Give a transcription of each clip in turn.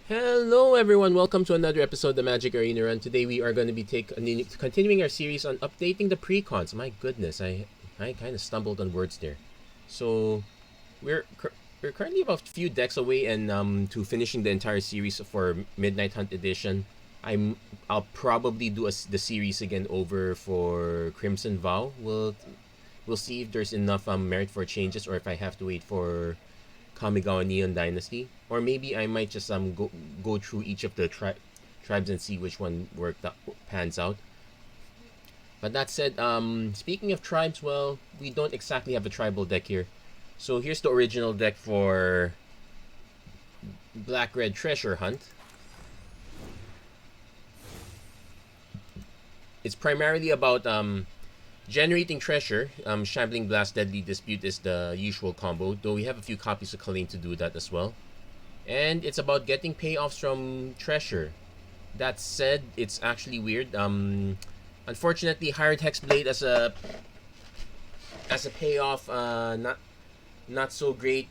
Hello everyone, welcome to another episode of the Magic Arena Run. Today we are going to be continuing our series on updating the precons. My goodness, I kind of stumbled on words there. So we're we're currently about a few decks away and to finishing the entire series for Midnight Hunt Edition. I'll probably do the series again over for Crimson Vow. We'll see if there's enough merit for changes or if I have to wait for Kamigawa Neon Dynasty, or maybe I might just go through each of the tribes and see which one pans out. But that said, speaking of tribes, well, we don't exactly have a tribal deck here. So here's the original deck for Black Red Treasure Hunt. It's primarily about generating treasure. Shambling Blast, Deadly Dispute is the usual combo, though we have a few copies of Kalane to do that as well. And it's about getting payoffs from treasure. That said, it's actually weird. Unfortunately, Hired Hexblade as a payoff, not so great.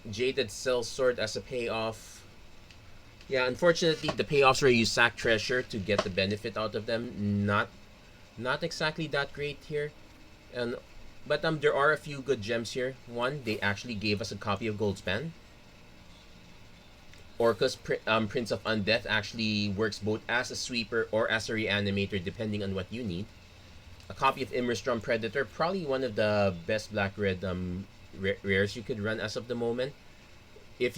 Jaded Sellsword as a payoff. Yeah, unfortunately, the payoffs where you sack treasure to get the benefit out of them, not exactly that great here. But there are a few good gems here. One, they actually gave us a copy of Goldspan. Orcus Prince of Undeath actually works both as a sweeper or as a reanimator depending on what you need. A copy of Immerstrom Predator, probably one of the best black-red rares you could run as of the moment. I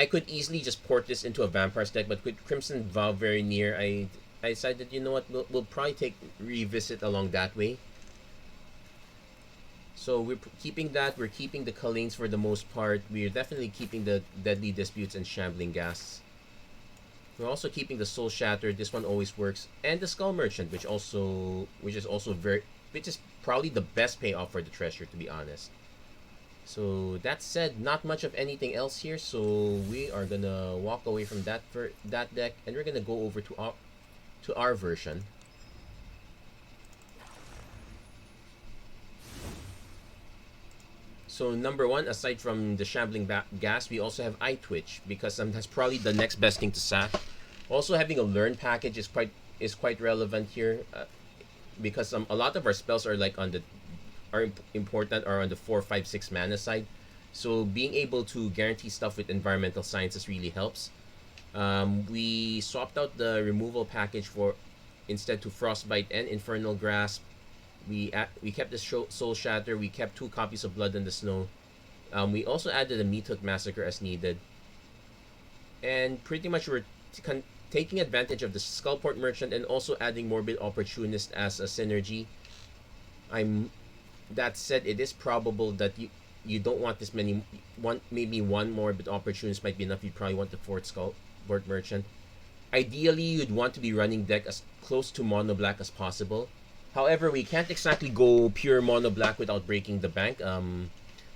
could easily just port this into a Vampire's deck, but with Crimson Vow very near, I decided, you know what, we'll probably revisit along that way. So we're keeping that. We're keeping the Kalanes for the most part. We're definitely keeping the Deadly Disputes and Shambling Gas. We're also keeping the Soul Shatter. This one always works, and the Skull Merchant, which is probably the best payoff for the treasure, to be honest. So that said, not much of anything else here. So we are gonna walk away from that deck, and we're gonna go over to our version. So number one, aside from the Shambling Gas, we also have Eye Twitch, because that's probably the next best thing to sack. Also, having a Learn package is quite relevant here, because a lot of our spells are important are on the 4, 5, 6 mana side. So being able to guarantee stuff with Environmental Sciences really helps. We swapped out the removal package for instead to Frostbite and Infernal Grasp. We kept the Soul Shatter. We kept 2 copies of Blood in the Snow. We also added a Meat Hook Massacre as needed. And pretty much we're taking advantage of the Skullport Merchant and also adding Morbid Opportunist as a synergy. That said, it is probable that you don't want this many. Maybe one Morbid Opportunist might be enough. You probably want the 4th Skullport Merchant. Ideally, you'd want to be running deck as close to mono black as possible. However, we can't exactly go pure mono black without breaking the bank.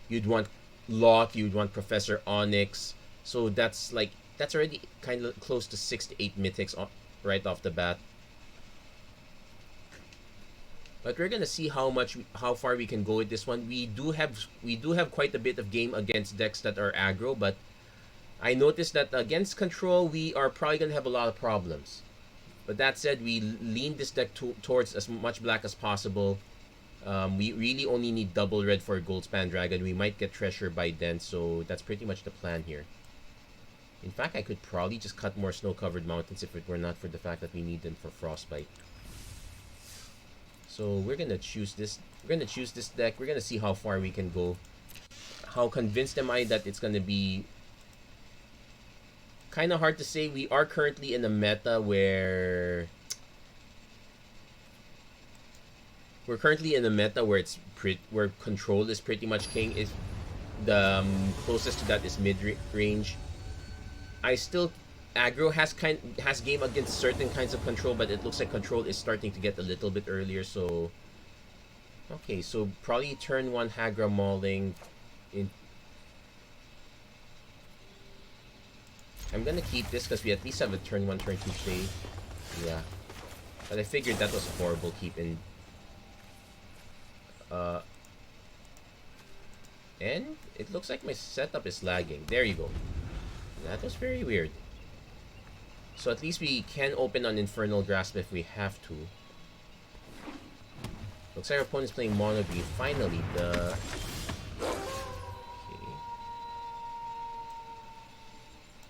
You'd want Lot, you'd want Professor Onyx. So that's already kind of close to 6 to 8 mythics right off the bat. But we're gonna see how far we can go with this one. We do have quite a bit of game against decks that are aggro, but I noticed that against control we are probably gonna have a lot of problems. But that said, we lean this deck towards as much black as possible. We really only need double red for Goldspan Dragon. We might get treasure by then, so that's pretty much the plan here. In fact, I could probably just cut more snow-covered mountains if it were not for the fact that we need them for Frostbite. So we're gonna choose this. We're gonna choose this deck. We're gonna see how far we can go. How convinced am I that it's gonna be? Kind of hard to say. We are currently in a meta where where control is pretty much king. Is the closest to that is mid range. I still aggro has game against certain kinds of control, but it looks like control is starting to get a little bit earlier. So okay, so probably turn 1 Hagra Mauling. I'm gonna keep this because we at least have a turn 1, turn 2 play. Yeah. But I figured that was a horrible keep in. And it looks like my setup is lagging. There you go. That was very weird. So at least we can open on Infernal Grasp if we have to. Looks like our opponent's playing Mono Green. Finally, the... Okay.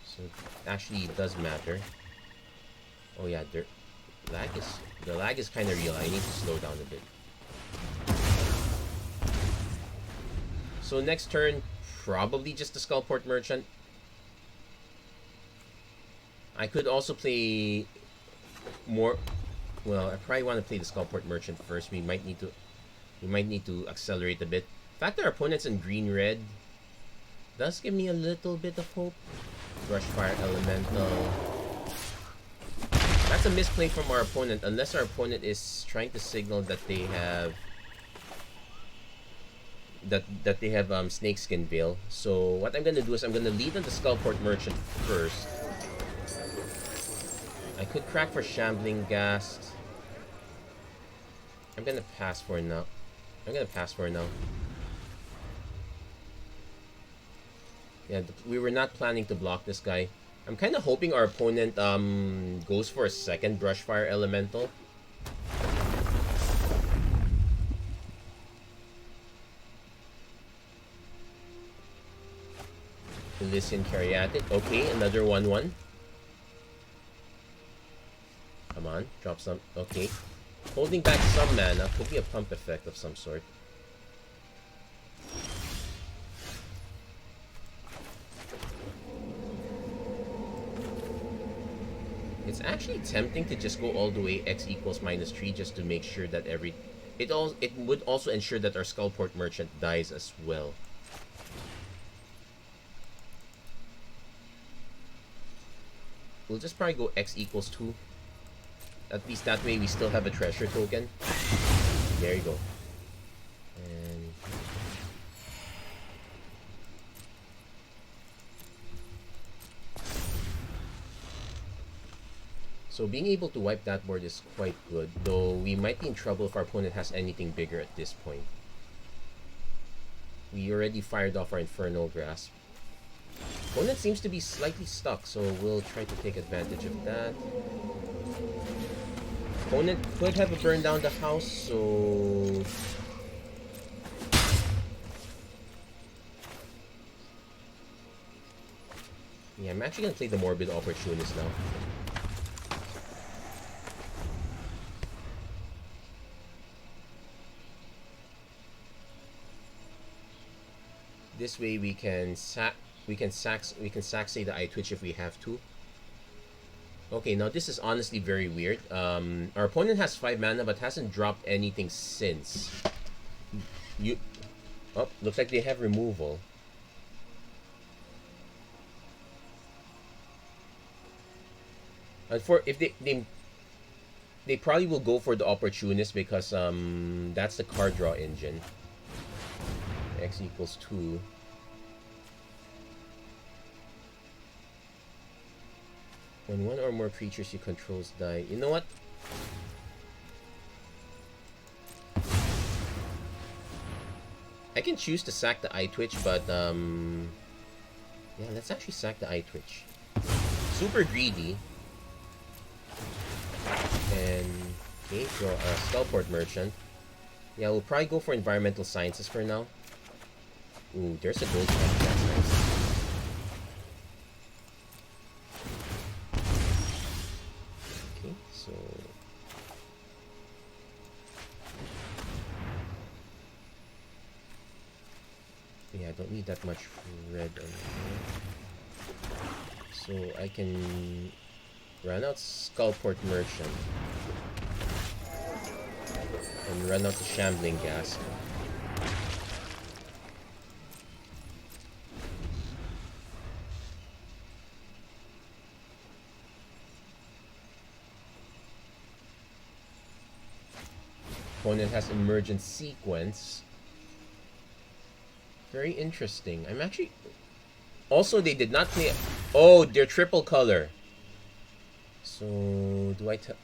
So actually it does matter. Oh yeah, the lag is kind of real. I need to slow down a bit. So next turn, probably just the Skullport Merchant. I could also play more. Well, I probably want to play the Skullport Merchant first. We might need to accelerate a bit. The fact that our opponent's in green-red does give me a little bit of hope. Brushfire Elemental. That's a misplay from our opponent, unless our opponent is trying to signal that they have Snakeskin Veil. So what I'm gonna do is I'm gonna lead on the Skullport Merchant first. I could crack for Shambling Ghast. I'm gonna pass for now. Yeah, we were not planning to block this guy. I'm kind of hoping our opponent goes for a second Brushfire Elemental. Elysian Caryatid. Okay, another 1/1. Come on, drop some. Okay. Holding back some mana. Could be a pump effect of some sort. It's actually tempting to just go all the way x equals -3 just to make sure that it would also ensure that our Skullport Merchant dies as well. We'll just probably go x equals 2. At least that way we still have a treasure token. There you go. And so being able to wipe that board is quite good, though we might be in trouble if our opponent has anything bigger at this point. We already fired off our Infernal Grasp. Opponent seems to be slightly stuck, so we'll try to take advantage of that. Opponent could have a burn down the house, so yeah, I'm actually gonna play the Morbid Opportunist now. This way we can sack the Eye Twitch if we have to. Okay, now this is honestly very weird. Our opponent has 5 mana but hasn't dropped anything since. Oh, looks like they have removal. And if they probably will go for the Opportunist because that's the card draw engine. X equals 2. When one or more creatures you control die. You know what? I can choose to sack the Eye Twitch, but yeah, let's actually sack the Eye Twitch. Super greedy. And okay, draw a Skullport Merchant. Yeah, we'll probably go for Environmental Sciences for now. Ooh, there's a gold card. That's nice. Okay, so yeah, I don't need that much red on here. So I can run out Skullport Merchant and run out the Shambling Ghast. Opponent has Emergent Sequence. Very interesting. I'm actually... Also, they did not play... Oh, they're triple color. So, do I tell...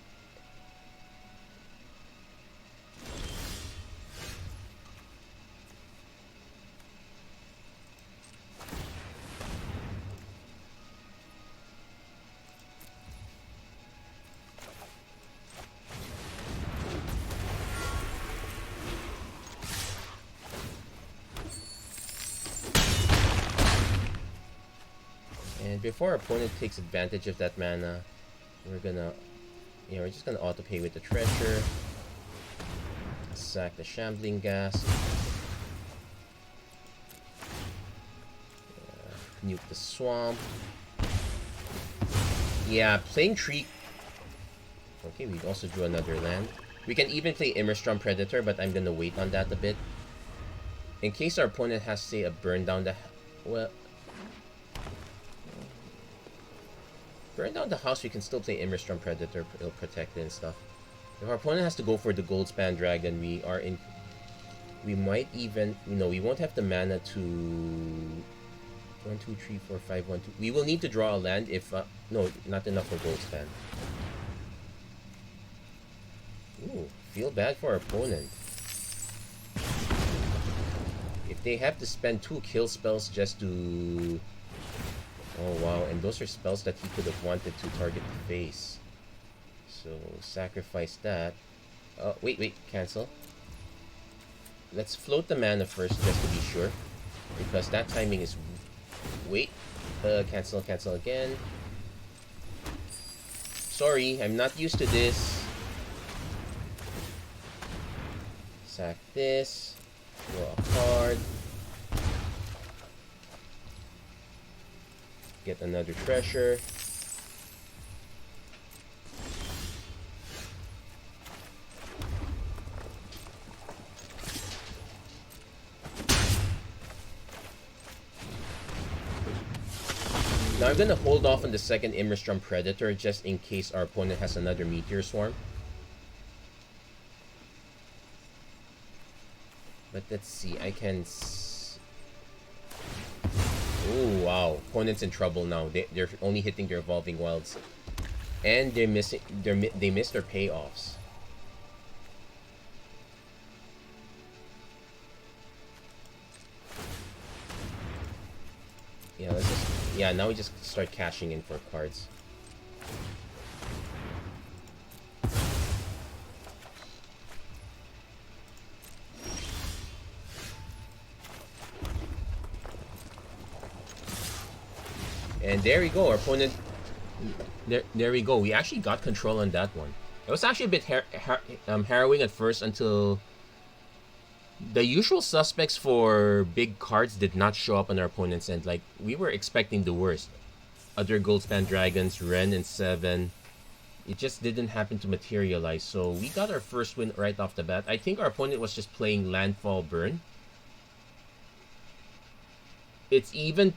And before our opponent takes advantage of that mana, we're just gonna auto pay with the treasure. Sack the shambling gas. Nuke the swamp. Yeah, playing tree. Okay, we also drew another land. We can even play Immerstrom Predator, but I'm gonna wait on that a bit. In case our opponent has, say, a burn down the... Well... Burn down the house, we can still play Immerstrom Predator. It'll protect it and stuff. If our opponent has to go for the Goldspan Dragon, we are in... We might even... No, we won't have the mana to... 1, 2, 3, 4, 5, 1, 2... We will need to draw a land if... no, not enough for Goldspan. Ooh, feel bad for our opponent. If they have to spend 2 kill spells just to... Oh wow, and those are spells that he could have wanted to target the face. So, sacrifice that. Wait, cancel. Let's float the mana first just to be sure. Because that timing is... Wait. Cancel again. Sorry, I'm not used to this. Sack this. Draw a card. Get another treasure. Now I'm gonna hold off on the second Immerstrom Predator just in case our opponent has another Meteor Swarm. But let's see, I can... Oh wow, opponent's in trouble now. They're only hitting their Evolving Wilds. And they miss their payoffs. Yeah, let's just... Yeah, now we just start cashing in for cards. And there we go, our opponent... There we go, we actually got control on that one. It was actually a bit harrowing at first until... The usual suspects for big cards did not show up on our opponent's end. Like, we were expecting the worst. Other Goldspan Dragons, Ren and 7. It just didn't happen to materialize. So we got our first win right off the bat. I think our opponent was just playing Landfall Burn. It's even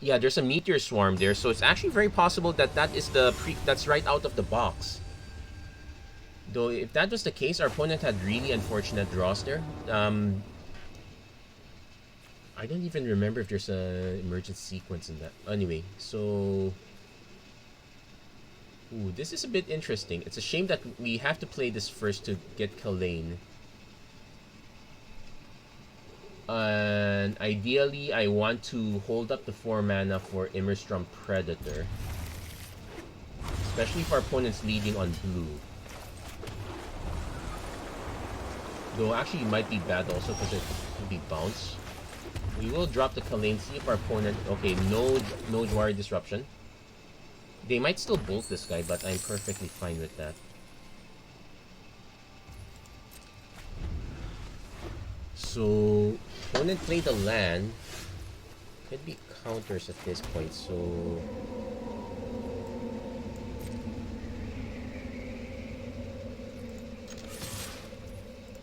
yeah, there's a Meteor Swarm there. So it's actually very possible that that is that's right out of the box. Though, if that was the case, our opponent had really unfortunate draws there. I don't even remember if there's a emergent sequence in that. Anyway, so... Ooh, this is a bit interesting. It's a shame that we have to play this first to get Kalane. And ideally, I want to hold up the 4 mana for Immerstrom Predator. Especially if our opponent's leading on blue. Though actually it might be bad also because it could be bounce. We will drop the Kalane, see if our opponent... Okay, no Jwari Disruption. They might still bolt this guy, but I'm perfectly fine with that. So, opponent played the land. Could be counters at this point, so...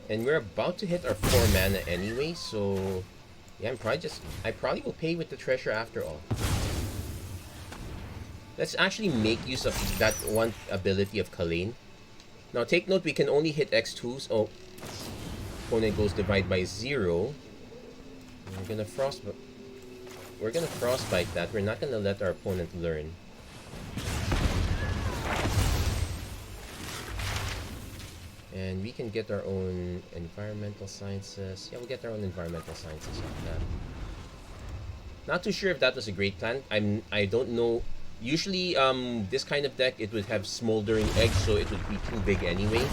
And we're about to hit our 4 mana anyway, so... Yeah, I probably will pay with the treasure after all. Let's actually make use of that one ability of Kalane. Now take note, we can only hit X2s. Oh. Opponent goes divide by 0. We're gonna frostbite that. We're not gonna let our opponent learn. And we can get our own environmental sciences. Yeah, we'll get our own environmental sciences like that. Not too sure if that was a great plan. I don't know. Usually, this kind of deck, it would have smoldering eggs, so it would be too big anyway.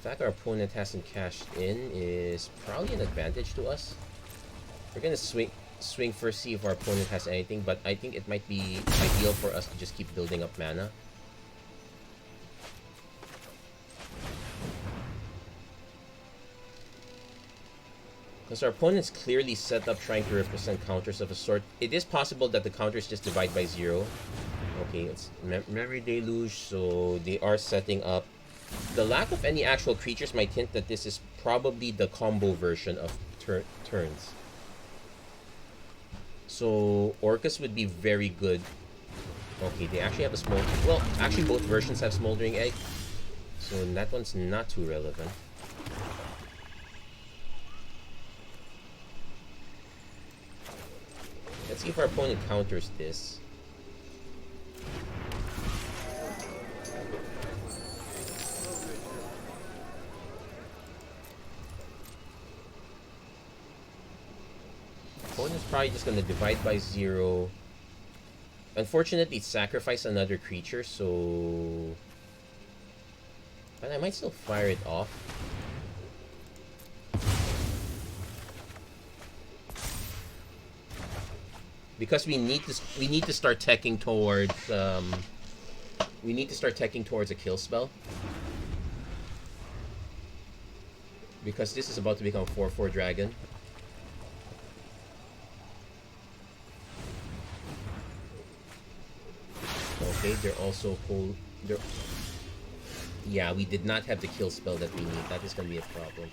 The fact our opponent hasn't cashed in is probably an advantage to us. We're gonna swing. swing first, see if our opponent has anything, but I think it might be ideal for us to just keep building up mana. Because our opponent's clearly set up trying to represent counters of a sort. It is possible that the counters just divide by 0. Okay, it's Memory Deluge, so they are setting up. The lack of any actual creatures might hint that this is probably the combo version of turns. So Orcus would be very good. Okay, they actually have a small... Well, actually both versions have Smoldering Egg. So that one's not too relevant. Let's see if our opponent counters this. Opponent's probably just gonna divide by 0. Unfortunately, sacrifice another creature, so... But I might still fire it off. Because we need to start teching towards we need to start teching towards a kill spell. Because this is about to become a 4/4 dragon. Okay, they're also whole. Yeah, we did not have the kill spell that we need. That is going to be a problem.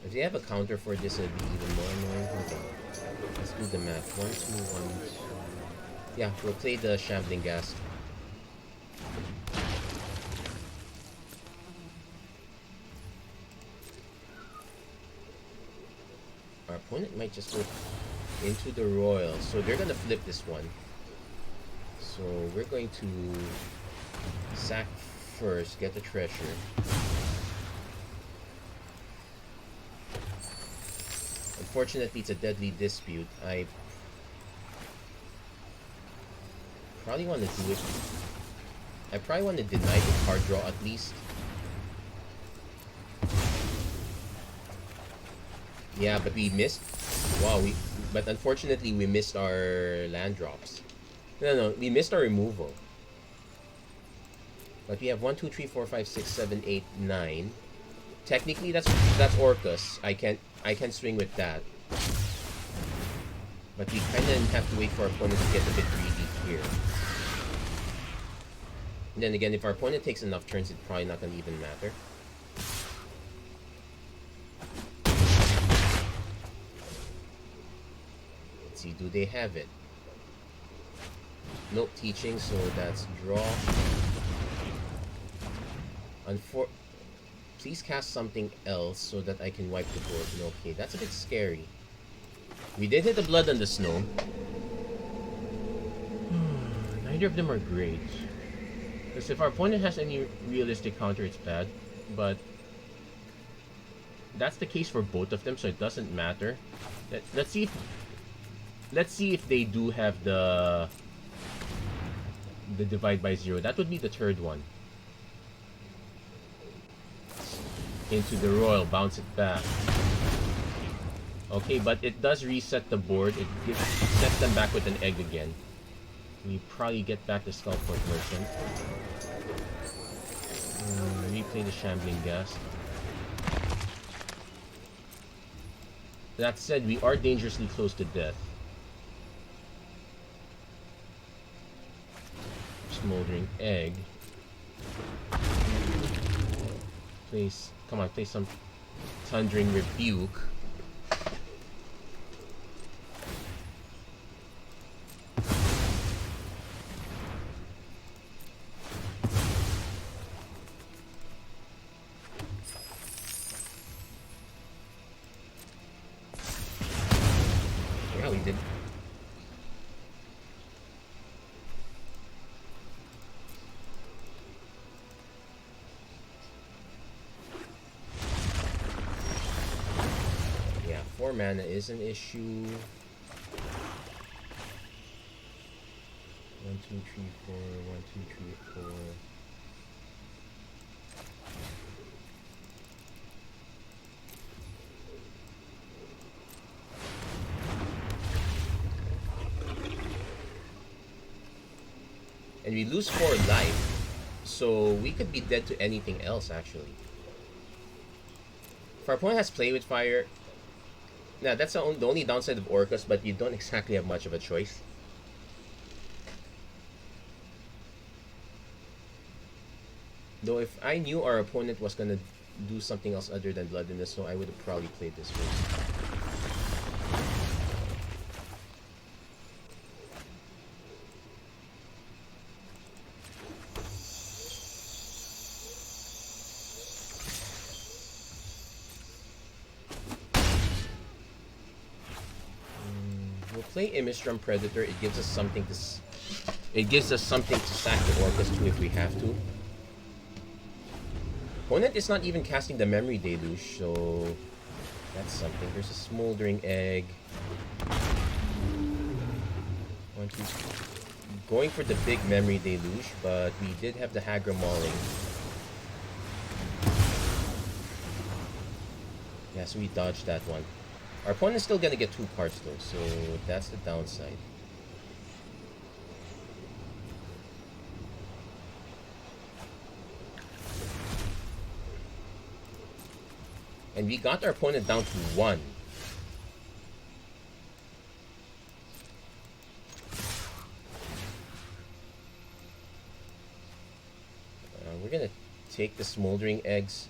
If they have a counter for this, it'd be even more annoying. Hold on. Let's do the math. 1, 2, 1, 2. Yeah, we'll play the Shambling Gas. Our opponent might just go into the Royal. So they're going to flip this one. So we're going to sack first, get the treasure. Unfortunately, it's a deadly dispute. I probably want to do it. I probably want to deny the card draw at least. Yeah, but we missed. Wow, but unfortunately we missed our land drops. No, we missed our removal. But we have 1, 2, 3, 4, 5, 6, 7, 8, 9. Technically, that's Orcus. I can swing with that. But we kind of have to wait for our opponent to get a bit greedy here. And then again, if our opponent takes enough turns, it's probably not going to even matter. Let's see, do they have it? Nope, teaching, so that's draw. Please cast something else so that I can wipe the board. Okay, that's a bit scary. We did hit the blood on the snow. Neither of them are great. Because if our opponent has any realistic counter, it's bad. But that's the case for both of them, so it doesn't matter. Let's see if they do have the divide by 0. That would be the third one. Into the Royal, bounce it back. Okay, but it does reset the board. It sets them back with an egg again. We probably get back the Skullport Merchant. Replay the Shambling Gas. That said, we are dangerously close to death. Smoldering Egg. Come on, play some Thundering Rebuke. Yeah, we did. Yeah, 4 mana is an issue. 1, 2, 3, 4. 1, 2, 3, 4. And we lose 4 life. So we could be dead to anything else, actually. If our opponent has Play with Fire... Now, that's the only downside of Orcas, but you don't exactly have much of a choice. Though if I knew our opponent was gonna do something else other than Blood in the Snow, I would have probably played this first. We'll play Image Drum Predator. It gives us something to sack the Orcas to if we have to. Opponent is not even casting the Memory Deluge, so that's something. There's a Smoldering Egg. Going for the big Memory Deluge, but we did have the Hagra Mauling. Yeah, so we dodged that one. Our opponent's still gonna get 2 cards though, so that's the downside. And we got our opponent down to 1. We're gonna take the Smoldering Eggs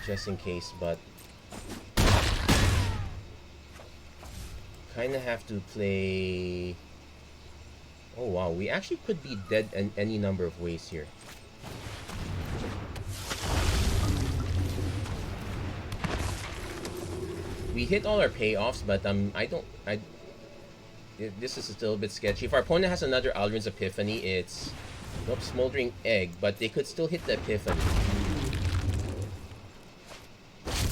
just in case, but kind of have to play... Oh wow, we actually could be dead in any number of ways here. We hit all our payoffs, but this is still a bit sketchy. If our opponent has another Alrund's Epiphany, it's... Nope, Smoldering Egg, but they could still hit the Epiphany.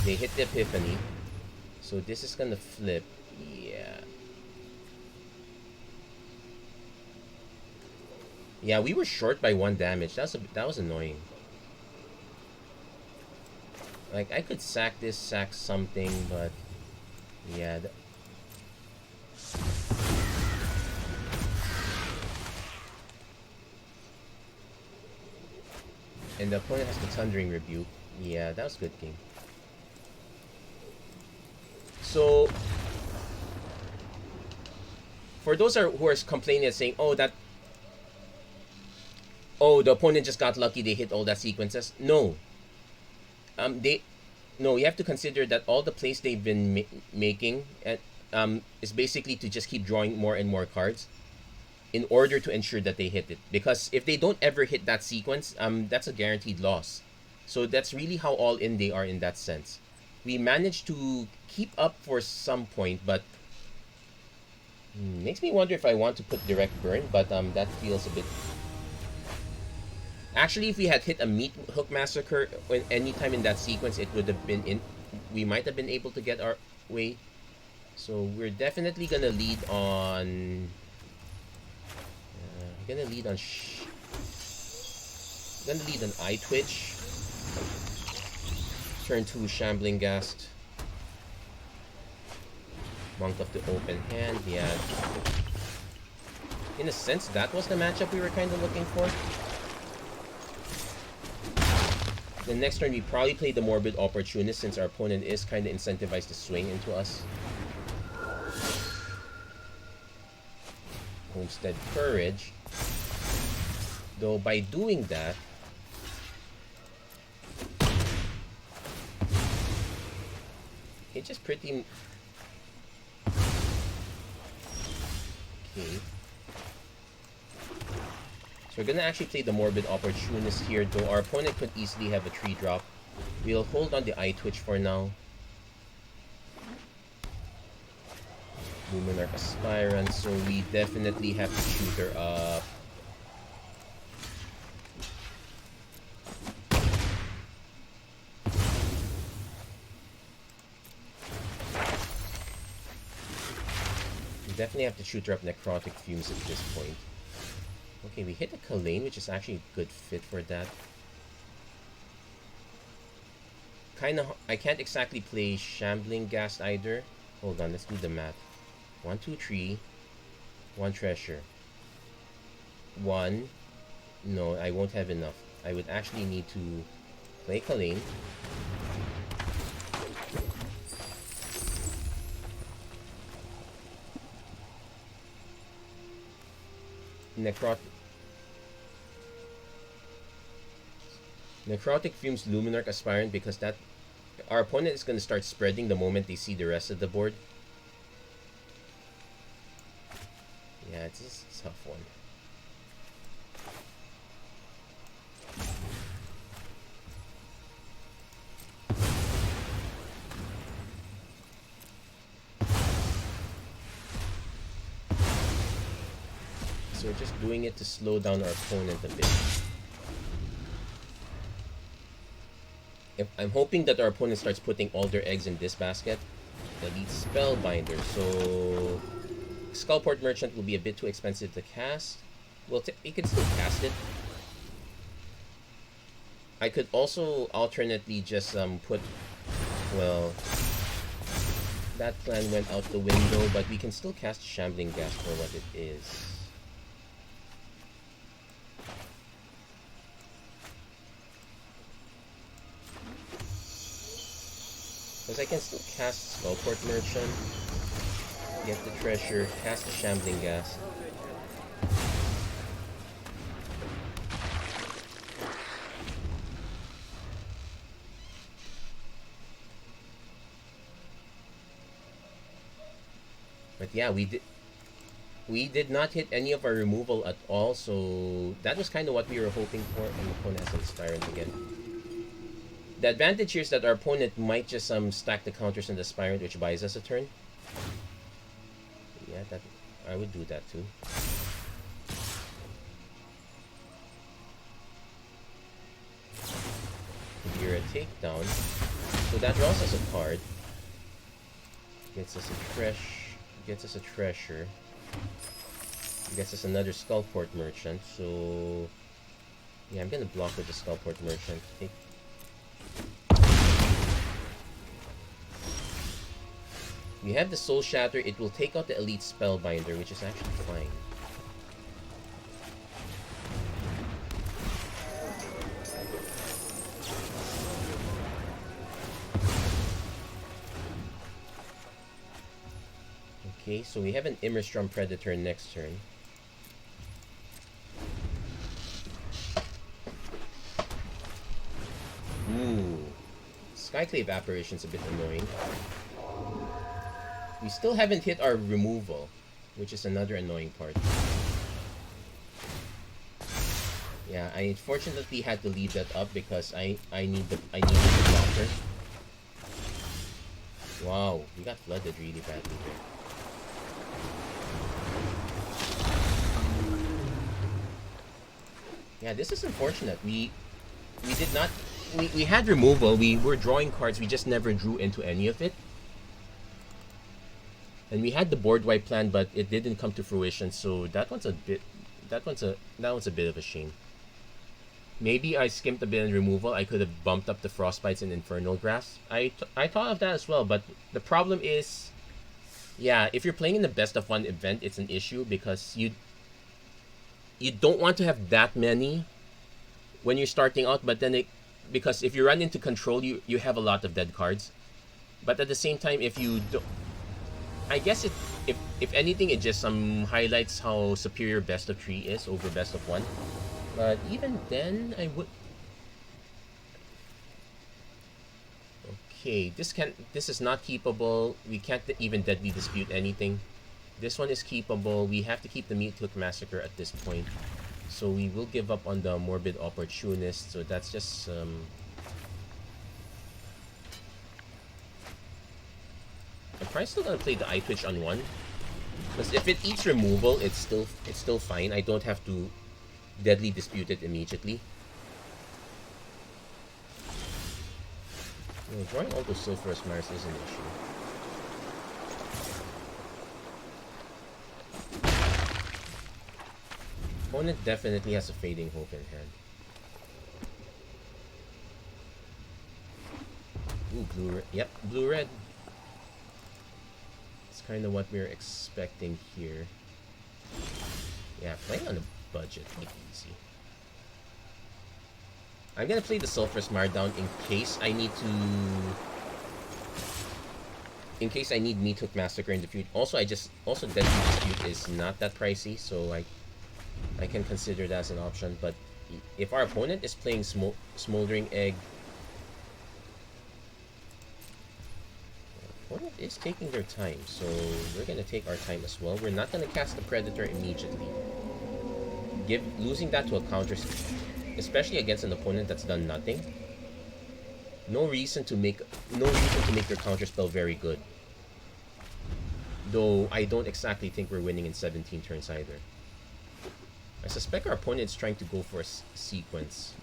They hit the Epiphany. So this is gonna flip. Yeah. Yeah, we were short by 1 damage. That was annoying. Like, I could sack this, sack something, but... Yeah. And the opponent has the Thundering Rebuke. Yeah, that was a good game. So, for those who are complaining and saying, oh, the opponent just got lucky, they hit all that sequences. No. No, you have to consider that all the plays they've been making is basically to just keep drawing more and more cards in order to ensure that they hit it. Because if they don't ever hit that sequence, that's a guaranteed loss. So that's really how all in they are in that sense. We managed to keep up for some point, but makes me wonder if I want to put Direct Burn, but that feels a bit... Actually, if we had hit a Meat Hook Massacre any time in that sequence, it would have been in... We might have been able to get our way. So we're definitely gonna lead on... gonna lead on Eye Twitch. Turn 2 Shambling Ghast. Monk of the Open Hand, yeah. In a sense, that was the matchup we were kind of looking for. The next turn, we probably play the Morbid Opportunist since our opponent is kind of incentivized to swing into us. Homestead Courage. Though by doing that, it just pretty... Okay. So we're gonna actually play the Morbid Opportunist here, though our opponent could easily have a 3-drop. We'll hold on the Eye Twitch for now. Luminarch Aspirant, so we definitely have to shoot her up. We definitely have to shoot her up Necrotic Fumes at this point. Okay, we hit a Kalane, which is actually a good fit for that. I can't exactly play Shambling Ghast either. Hold on, let's do the math. 1, 2, 3. 1 treasure. 1. No, I won't have enough. I would actually need to play Kalane. Necrotic Fumes Luminarch Aspirant, because that our opponent is going to start spreading the moment they see the rest of the board. Yeah, it's a tough one. So we're just doing it to slow down our opponent a bit. I'm hoping that our opponent starts putting all their eggs in this basket. Elite Spellbinder. So Skullport Merchant will be a bit too expensive to cast. Well, you can still cast it. I could also alternately just put, well, that plan went out the window, but we can still cast Shambling Gas for what it is. Because I can still cast Skullport Merchant, get the treasure, cast the Shambling Gas. But yeah, we did not hit any of our removal at all, so that was kind of what we were hoping for. And the opponent has an Aspirant again. The advantage here is that our opponent might just stack the counters on the Aspirant, which buys us a turn. Yeah, that I would do that too. Here a takedown. So that draws us a card. Gets us a treasure. Gets us another Skullport Merchant. So yeah, I'm gonna block with the Skullport Merchant. We have the Soul Shatter. It will take out the Elite Spellbinder, which is actually fine. Okay, so we have an Immerstrom Predator next turn. Ooh. Skyclave Apparition's a bit annoying. We still haven't hit our removal, which is another annoying part. Yeah, I unfortunately had to leave that up because I needed the blocker. Wow, we got flooded really badly here. Yeah, this is unfortunate. We did not. We had removal. We were drawing cards. We just never drew into any of it. And we had the board wipe plan, but it didn't come to fruition. So that one's a bit of a shame. Maybe I skimped a bit in removal. I could have bumped up the Frostbites and Infernal Grasp. I thought of that as well, but the problem is, yeah, if you're playing in the best of one event, it's an issue because you don't want to have that many when you're starting out, but then because if you run into control, you have a lot of dead cards. But at the same time, if you don't, I guess if anything, it just highlights how superior best of 3 is over best of 1. But even then, I would. Okay, this is not keepable. We can't even deadly dispute anything. This one is keepable. We have to keep the Meat Hook Massacre at this point. So we will give up on the Morbid Opportunist. So that's just I'm probably still gonna play the Eye Twitch on 1. Because if it eats removal, it's still fine. I don't have to deadly dispute it immediately. Drawing all those Sulphurous Mires is an issue. Opponent definitely has a Fading Hope in hand. Ooh, blue-red. Yep, blue-red. It's kind of what we're expecting here. Yeah, playing on budget. Take it easy. I'm gonna play the Sulphurous Markdown in case I need Mythic Massacre in the future. Also, Deadly Dispute is not that pricey, so I can consider that as an option. But if our opponent is playing Smoldering Egg, our opponent is taking their time, so we're gonna take our time as well. We're not gonna cast the Predator immediately. Losing that to a counter, especially against an opponent that's done nothing. No reason to make your counter spell very good. Though I don't exactly think we're winning in 17 turns either. I suspect our opponent is trying to go for a sequence.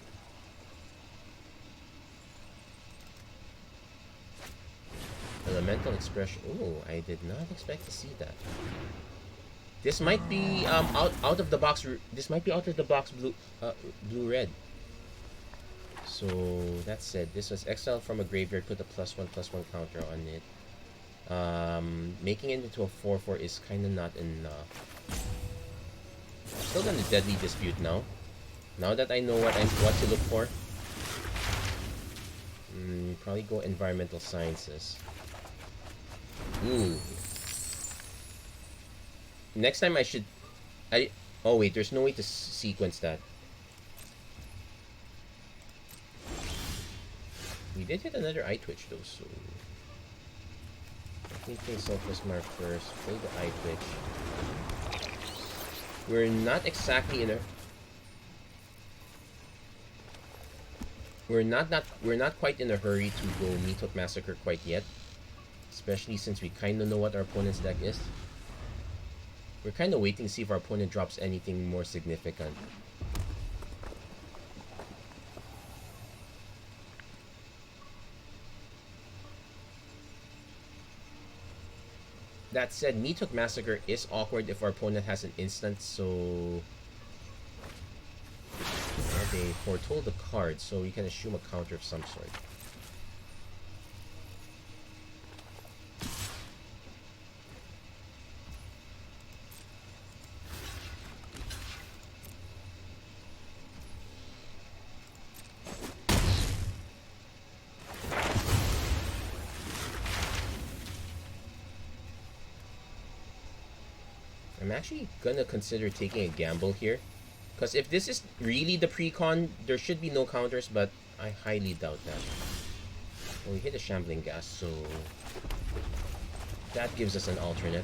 Elemental Expression. Oh, I did not expect to see that. This might be out of the box. This might be out of the box blue red. So that said, this was exiled from a graveyard. Put a +1/+1 counter on it. Making it into a 4/4 is kind of not enough. Still gonna Deadly Dispute now. Now that I know what to look for. Probably go Environmental Sciences. Ooh. Next time oh wait, there's no way to sequence that. We did hit another Eye Twitch though, so let me play Sulphurous Mark first, play the Eye Twitch. We're not exactly in a we're not quite in a hurry to go Mythic Massacre quite yet. Especially since we kinda know what our opponent's deck is. We're kind of waiting to see if our opponent drops anything more significant. That said, Mythic Massacre is awkward if our opponent has an instant, so... they foretold the card, so we can assume a counter of some sort. I'm actually gonna consider taking a gamble here. Because if this is really the precon, there should be no counters, but I highly doubt that. Well, we hit a Shambling Gas, so that gives us an alternate.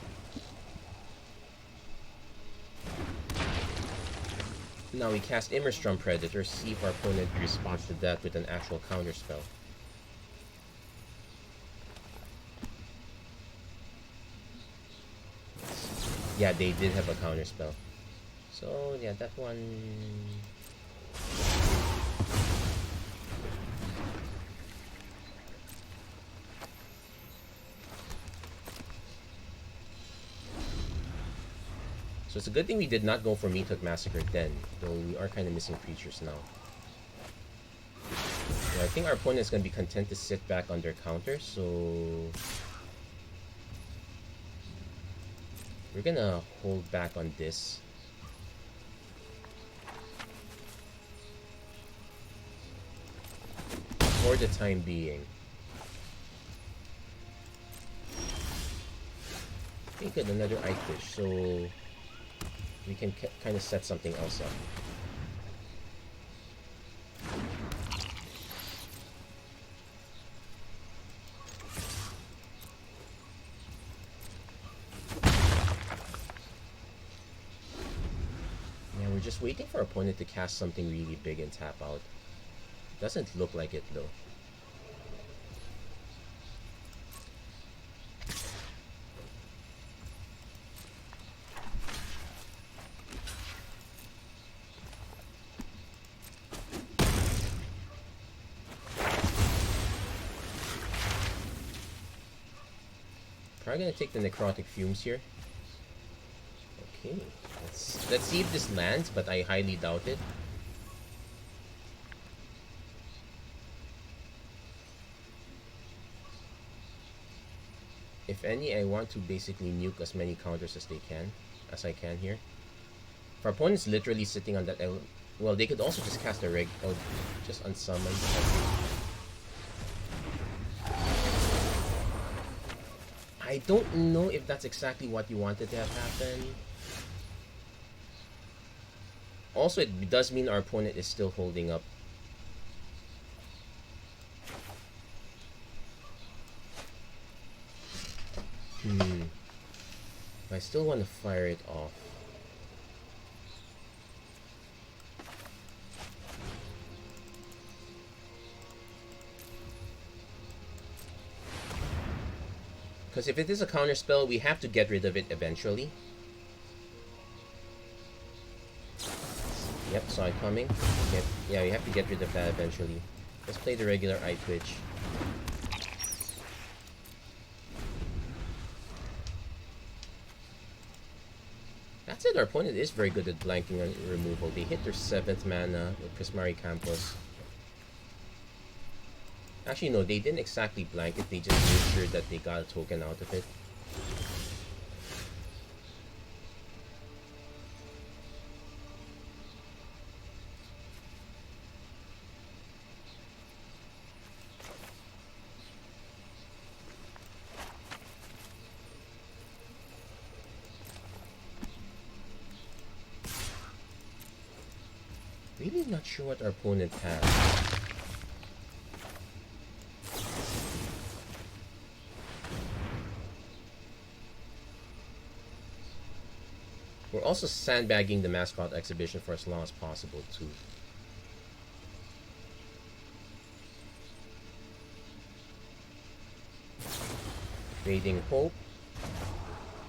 Now we cast Immerstrom Predator, see if our opponent responds to that with an actual counter spell. Yeah, they did have a counter spell. So yeah, that one. So it's a good thing we did not go for Mythic Massacre then, though we are kind of missing creatures now. So I think our opponent is going to be content to sit back on their counter, so we're gonna hold back on this. For the time being. Okay, good, another Eye Twitch, so we can kind of set something else up. Yeah, we're just waiting for our opponent to cast something really big and tap out. Doesn't look like it though. Probably gonna take the Necrotic Fumes here. Okay, let's see if this lands, but I highly doubt it. If any, I want to basically nuke as many counters as I can here. Our opponent's literally sitting on that. Well, they could also just cast a reg. Oh, just unsummon. I don't know if that's exactly what you wanted to have happen. Also, it does mean our opponent is still holding up. I still want to fire it off. Because if it is a counter spell, we have to get rid of it eventually. Yep, saw it coming. Yeah, we have to get rid of that eventually. Let's play the regular Eye Twitch. That's it, our opponent is very good at blanking on removal. They hit their 7th mana with Prismari Campus. Actually, no, they didn't exactly blank it, they just made sure that they got a token out of it. Really not sure what our opponent has. We're also sandbagging the mascot exhibition for as long as possible too. Fading Hope.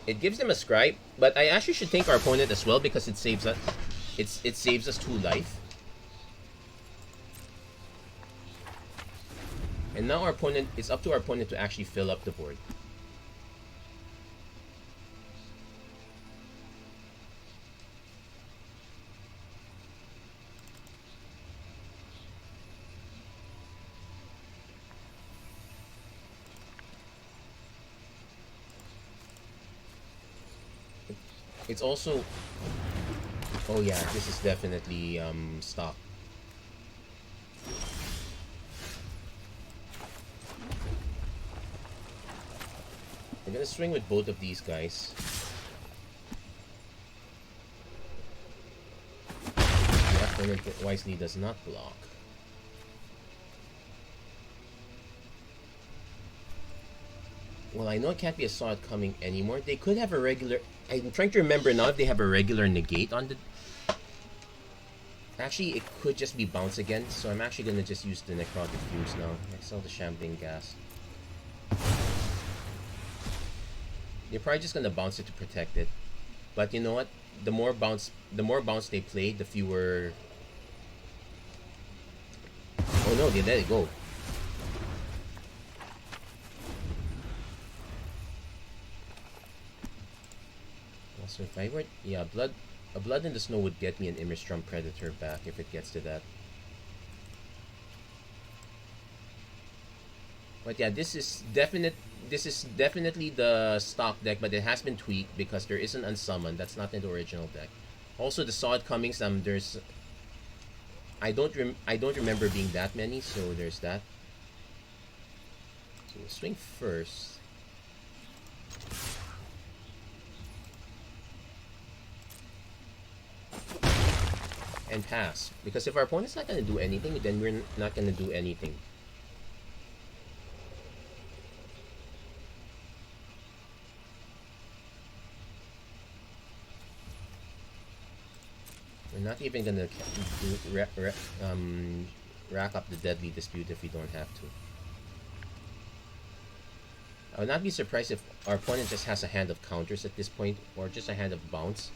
It gives them a scribe, but I actually should thank our opponent as well because it saves us. It saves us 2 life. And now our opponent, it's up to our opponent to actually fill up the board. It's also... Oh yeah, this is definitely stock. We're gonna swing with both of these guys. The opponent wisely does not block. Well, I know it can't be a Saw It Coming anymore. They could have a regular... I'm trying to remember now if they have a regular negate on the... Actually, it could just be bounce again, so I'm actually gonna just use the Necrotic Fumes now. I sell the Shambling Gas. They're probably just gonna bounce it to protect it. But you know what? The more bounce they play, the fewer... Oh no, they let it go. Also, if I were... Yeah, a Blood in the Snow would get me an Immerstrom Predator back if it gets to that. But yeah, this is definitely the stock deck, but it has been tweaked because there is an Unsummon. That's not in the original deck. Also, the Saw It Comings, there's... I don't remember being that many, so there's that. So we'll swing first. And pass. Because if our opponent's not going to do anything, then we're not going to do anything. We're not even going to rack up the Deadly Dispute if we don't have to. I would not be surprised if our opponent just has a hand of counters at this point, or just a hand of bounce.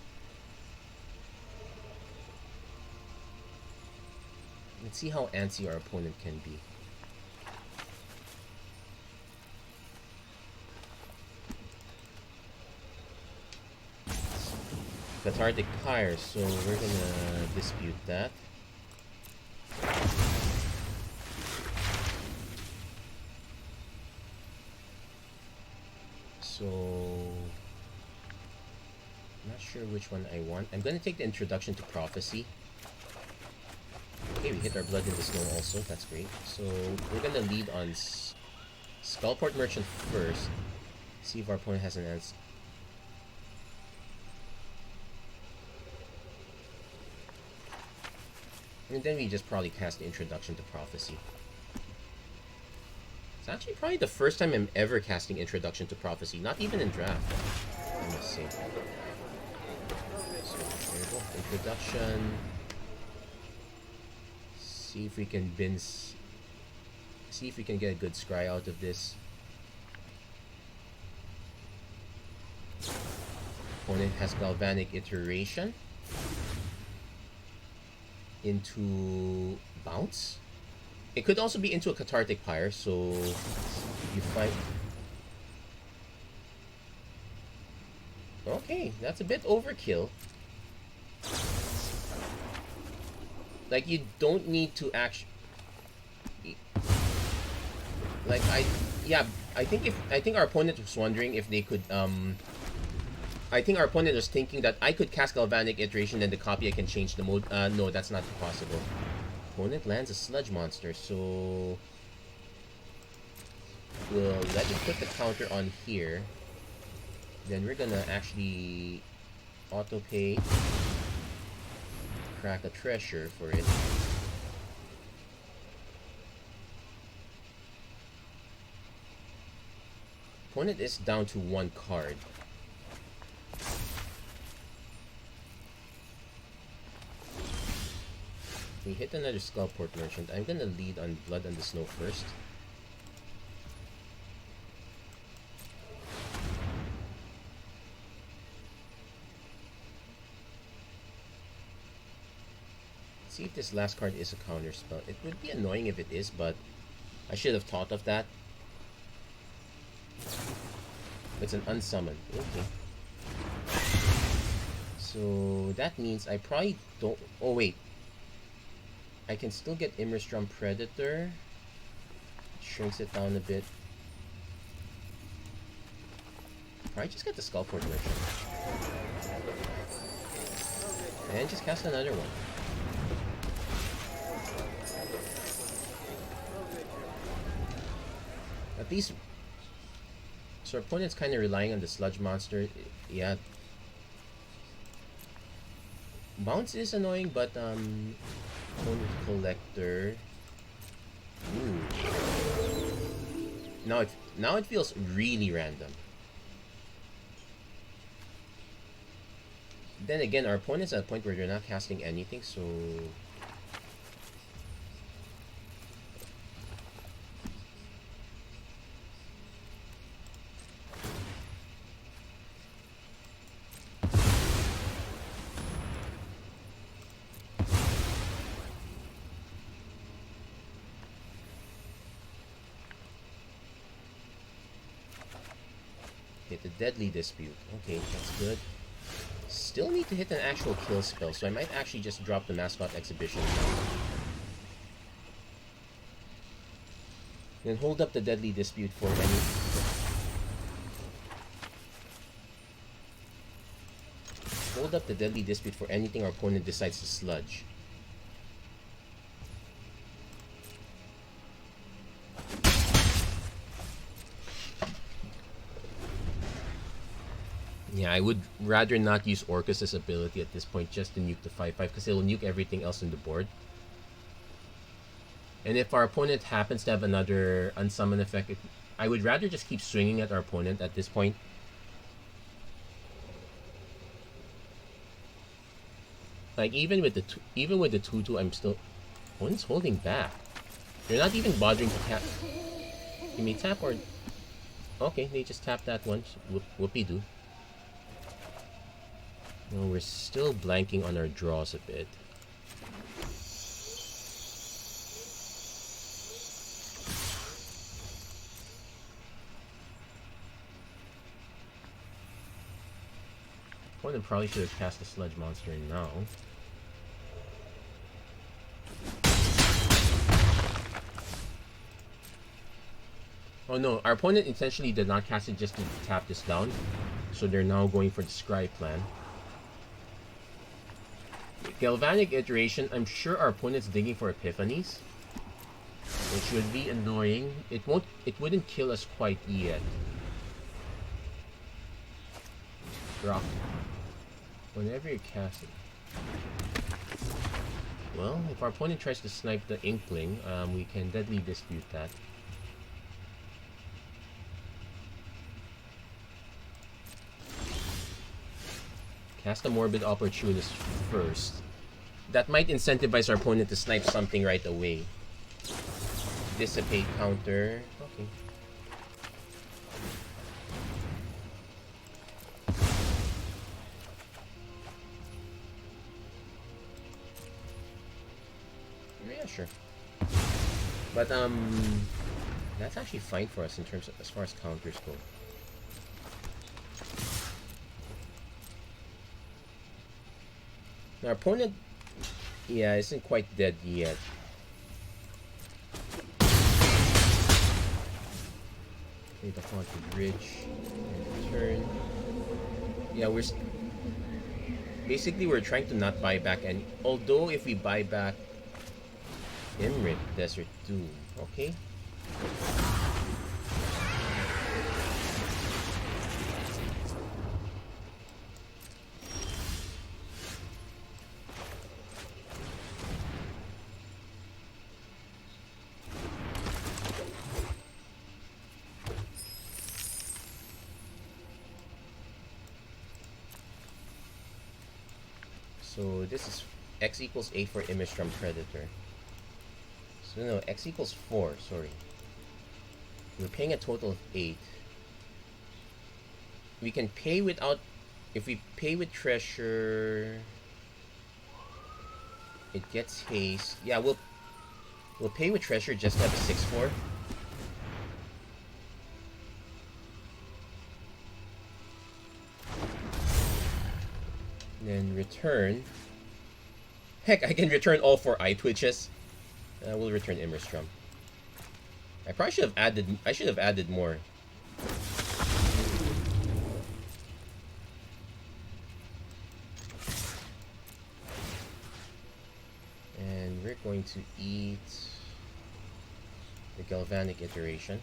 Let's see how antsy our opponent can be. Cathartic Pyre, so we're gonna dispute that. So... I'm not Not sure which one I want. I'm gonna take the Introduction to Prophecy. Okay, we hit our Blood in the Snow also. That's great. So we're gonna lead on Skullport Merchant first. See if our opponent has an answer. And then we just probably cast the Introduction to Prophecy. It's actually probably the first time I'm ever casting Introduction to Prophecy, not even in draft, I must say. So, there we go. Introduction. See if we can see if we can get a good scry out of this. Opponent has Galvanic Iteration into Bounce. It could also be into a Cathartic Pyre, so you fight. Okay, that's a bit overkill. Like, you don't need to actually, like, I think our opponent was wondering if they could I think our opponent was thinking that I could cast Galvanic Iteration and the copy I can change the mode. No, that's not possible. Opponent lands a Sludge Monster, so we'll let me put the counter on here. Then we're gonna actually auto-pay, crack a Treasure for it. Opponent is down to 1 card. We hit another Skullport Merchant. I'm gonna lead on Blood on the Snow first. See if this last card is a counter spell. It would be annoying if it is, but I should have thought of that. It's an unsummon. Okay. So that means I probably don't. Oh wait. I can still get Immerstrom Predator. Shrinks it down a bit. Probably just get the Skullport Merchant. And just cast another one. At least, so our opponent's kind of relying on the Sludge Monster. Yeah. Bounce is annoying, but opponent Collector. Ooh. Now it feels really random. Then again, our opponent's at a point where they're not casting anything, so hit the Deadly Dispute. Okay, that's good. Still need to hit an actual kill spell, so I might actually just drop the Mascot Exhibition. Then hold up the Deadly Dispute for any. Hold up the Deadly Dispute for anything our opponent decides to sludge. Yeah, I would rather not use Orcus's ability at this point just to nuke the 5/5 because it will nuke everything else on the board. And if our opponent happens to have another unsummon effect, I would rather just keep swinging at our opponent at this point. Like even with the 2/2, I'm still. Opponent's holding back. They're not even bothering to tap. You may tap or. Okay, they just tap that once. Whoopie-doo. No, we're still blanking on our draws a bit. Opponent probably should have cast the Sludge Monster now. Oh no, our opponent intentionally did not cast it just to tap this down. So they're now going for the Scry plan. Galvanic Iteration, I'm sure our opponent's digging for Epiphanies. Which would be annoying. It wouldn't kill us quite yet. Rock. Whenever you cast it. Well, if our opponent tries to snipe the Inkling, we can deadly dispute that. Cast a Morbid Opportunist first. That might incentivize our opponent to snipe something right away. Dissipate counter. Okay. Yeah, sure. But that's actually fine for us in terms of as far as counters go. Our opponent, yeah, isn't quite dead yet. Play the Haunted Bridge and turn. Yeah, basically we're trying to not buy back any. Although if we buy back Imrit, Desert Doom, okay. So this is x equals 8 for Image from Predator. So no, x equals 4, sorry. We're paying a total of 8. We can pay without, if we pay with Treasure, it gets haste. Yeah, we'll pay with Treasure just to have a 6/4. Then return. Heck, I can return all 4 eye twitches. We'll return Immerstrom. I probably should have added. I should have added more. And we're going to eat the Galvanic Iteration.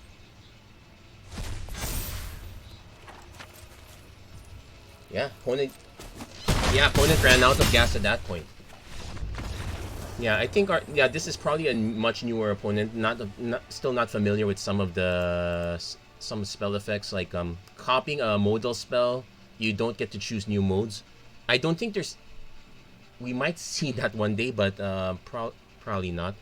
Yeah, opponent ran out of gas at that point. Yeah, I think this is probably a much newer opponent. Still not familiar with some spell effects like copying a modal spell. You don't get to choose new modes. I don't think there's. We might see that one day, but probably not.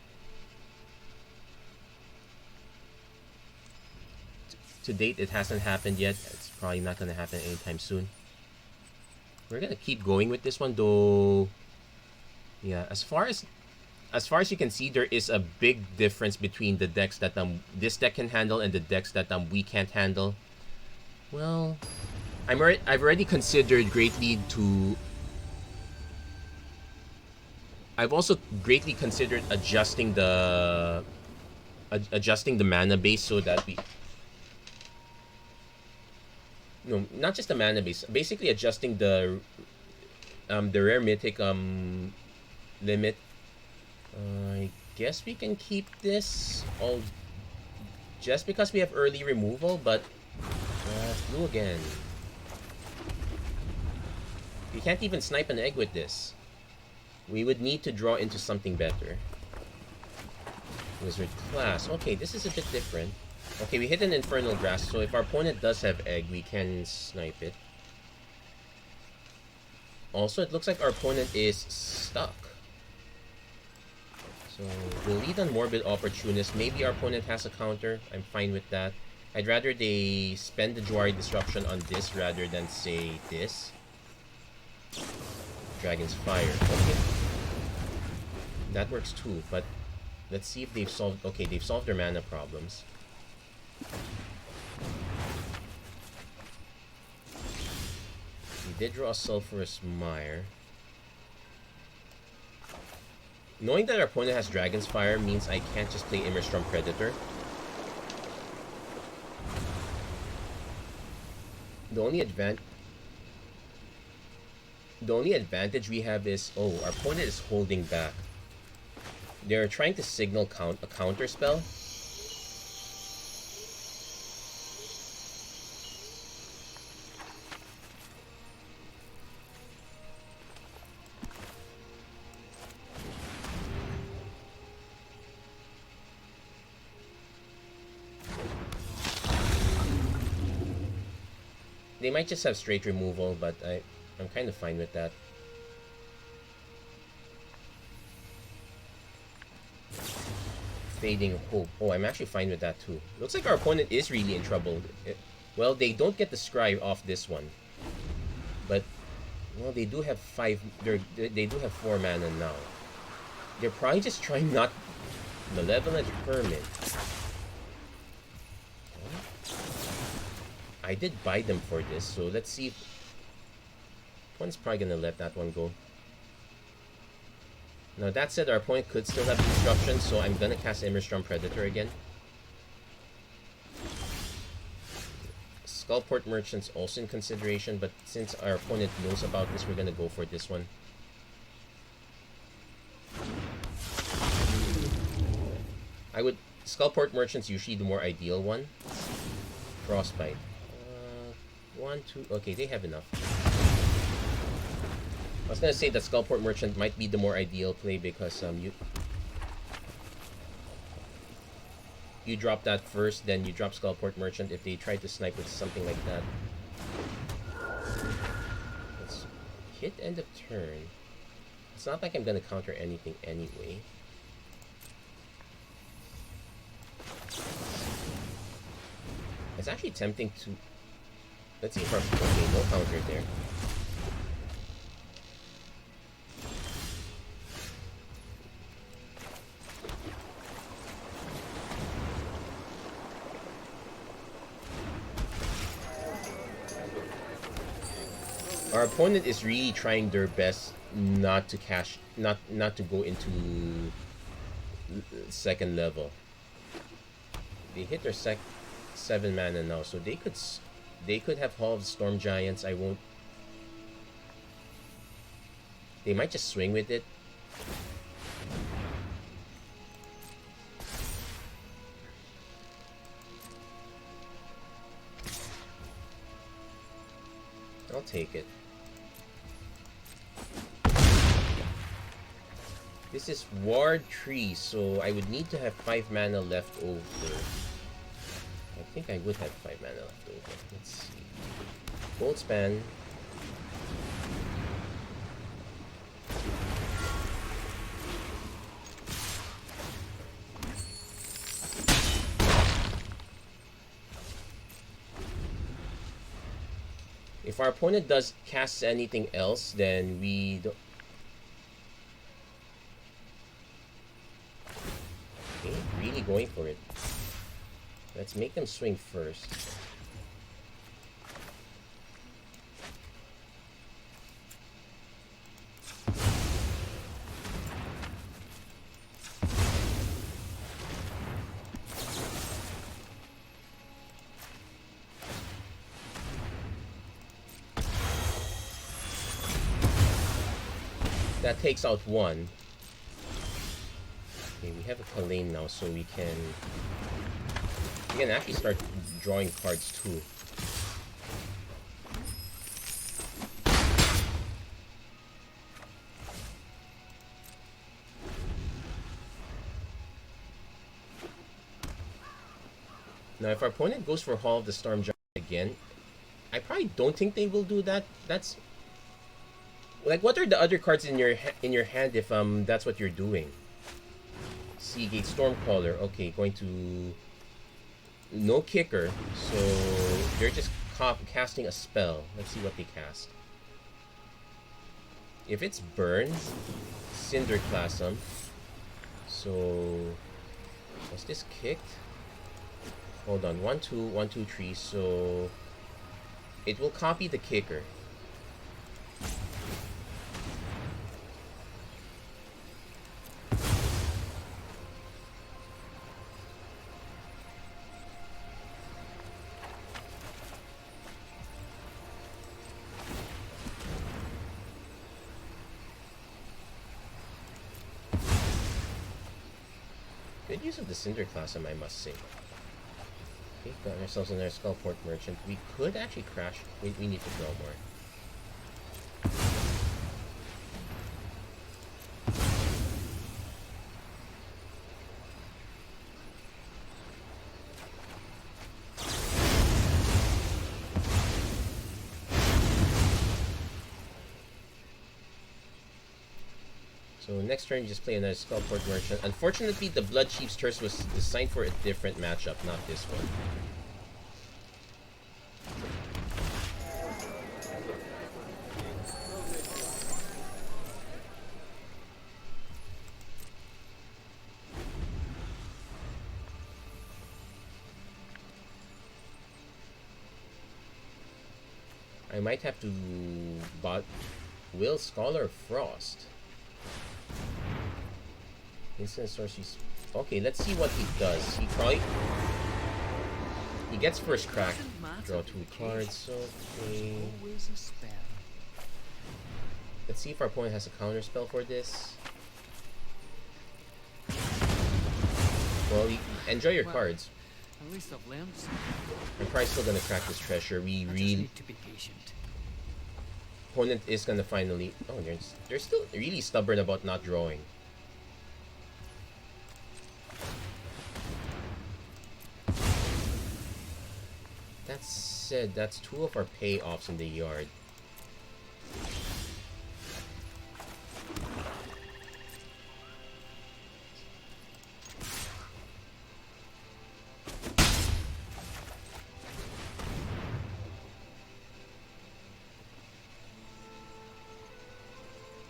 To date, it hasn't happened yet. It's probably not going to happen anytime soon. We're gonna keep going with this one, though. Yeah, as far as you can see, there is a big difference between the decks that this deck can handle and the decks that we can't handle. Well, I've already considered greatly to. I've also greatly considered adjusting the mana base so that we. No, not just the mana base. Basically, adjusting the rare mythic limit. I guess we can keep this all just because we have early removal, but blue again. You can't even snipe an egg with this. We would need to draw into something better. Wizard class. Okay, this is a bit different. Okay, we hit an Infernal Grasp, so if our opponent does have egg, we can snipe it. Also, it looks like our opponent is stuck. So, we'll lead on Morbid Opportunist. Maybe our opponent has a counter. I'm fine with that. I'd rather they spend the Jwari Disruption on this rather than, say, this. Dragon's Fire. Okay. That works too, but let's see if they've solved... Okay, they've solved their mana problems. We did draw a Sulphurous Mire. Knowing that our opponent has Dragon's Fire means I can't just play Immerstrom Predator. The only advantage... The only advantage we have is, oh, our opponent is holding back. They're trying to signal a counter spell. They might just have straight removal, but I'm kind of fine with that. Fading Hope. Oh, I'm actually fine with that too. Looks like our opponent is really in trouble. Well, they don't get the scry off this one, but well, they do have they do have 4 mana now. They're probably just trying not Malevolent Hermit. I did buy them for this, so let's see. Opponent's probably gonna let that one go. Now that said, our opponent could still have disruption, so I'm gonna cast Immerstrom Predator again. Skullport Merchant's also in consideration, but since our opponent knows about this, we're gonna go for this one. Skullport Merchant's usually the more ideal one. Frostbite. 1, 2, okay, they have enough. I was gonna say that Skullport Merchant might be the more ideal play because you drop that first, then you drop Skullport Merchant if they try to snipe with something like that. Let's hit end of turn. It's not like I'm gonna counter anything anyway. It's actually tempting to... Let's see if our... Okay, no counter there. Our opponent is really trying their best not to not to go into second level. They hit their 7 mana now, so they could have Hall of Storm Giants. I won't. They might just swing with it. I'll take it. This is Ward Tree, so I would need to have 5 mana left over. I think I would have 5 mana left over. Let's see. Goldspan. If our opponent does cast anything else, then we don't. Okay, really going for it. Let's make them swing first. That takes out one. Okay, we have a Kalane now, so we can actually start drawing cards too. Now, if our opponent goes for Hall of the Storm Giant again, I probably don't think they will do that. That's like, what are the other cards in your hand if that's what you're doing? Seagate, Stormcaller. Okay, going to no kicker, so they're just casting a spell. Let's see what they cast. If it's Burn, Cinderclasm. So was this kicked? Hold on, 1, 2, 1, 2, 3. So it will copy the kicker. Good use of the Cinder Classum, I must say. Okay, got ourselves another Skullport Merchant. We could actually crash. We need to draw more. So next turn, you just play another Skullport Merchant. Unfortunately, the Blood Chief's Curse was designed for a different matchup, not this one. I might have to Will Scholar Frost. Instant Sorcery's... Okay, let's see what he does. He gets first crack. Draw 2 cards. Okay. Let's see if our opponent has a counter spell for this. Well, enjoy your cards. At least of lamps. I'm probably still gonna crack this treasure. We really need to be patient. Opponent is gonna finally... Oh, they're still really stubborn about not drawing. That said, that's 2 of our payoffs in the yard.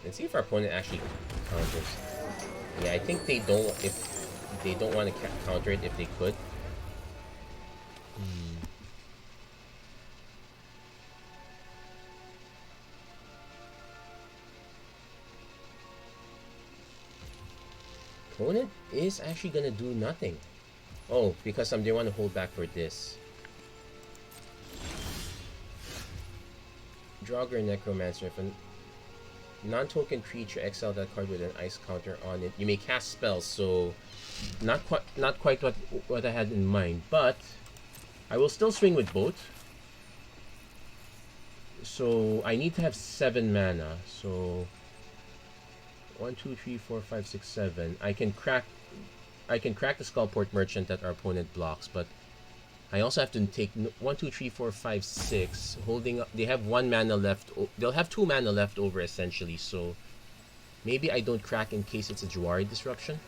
Let's see if our opponent actually counters. Yeah, I think they don't. If they don't want to counter it, if they could. Opponent is actually gonna do nothing. Oh, because they want to hold back for this. Draugr Necromancer. If a non-token creature exile that card with an ice counter on it, you may cast spells. So, not quite what I had in mind, but I will still swing with both. So I need to have 7 mana. So 1, 2, 3, 4, 5, 6, 7. I can crack the Skullport Merchant that our opponent blocks, but I also have to take 1, 2, 3, 4, 5, 6. Holding up, they have 1 mana left. They'll have 2 mana left over essentially. So maybe I don't crack in case it's a Jwari Disruption.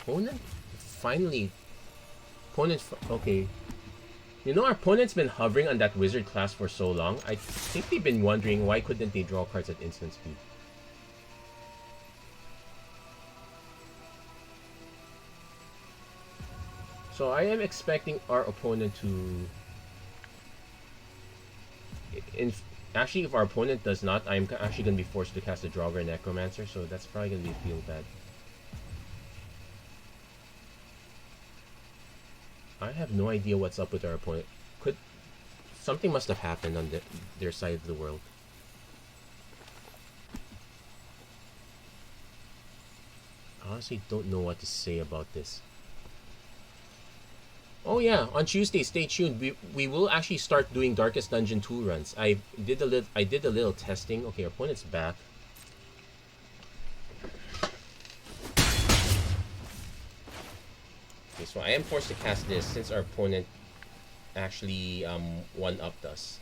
Opponent finally. Okay. You know, our opponent's been hovering on that wizard class for so long. I think they've been wondering why couldn't they draw cards at instant speed. So I am expecting our opponent to... Actually, if our opponent does not, I'm actually going to be forced to cast a Draugr Necromancer, so that's probably going to be feel bad. I have no idea what's up with our opponent. Something must have happened on their side of the world. I honestly don't know what to say about this. Oh yeah, on Tuesday, stay tuned. We will actually start doing Darkest Dungeon 2 runs. I did a little testing. Okay, our opponent's back. Okay, so I am forced to cast this since our opponent actually one-upped us.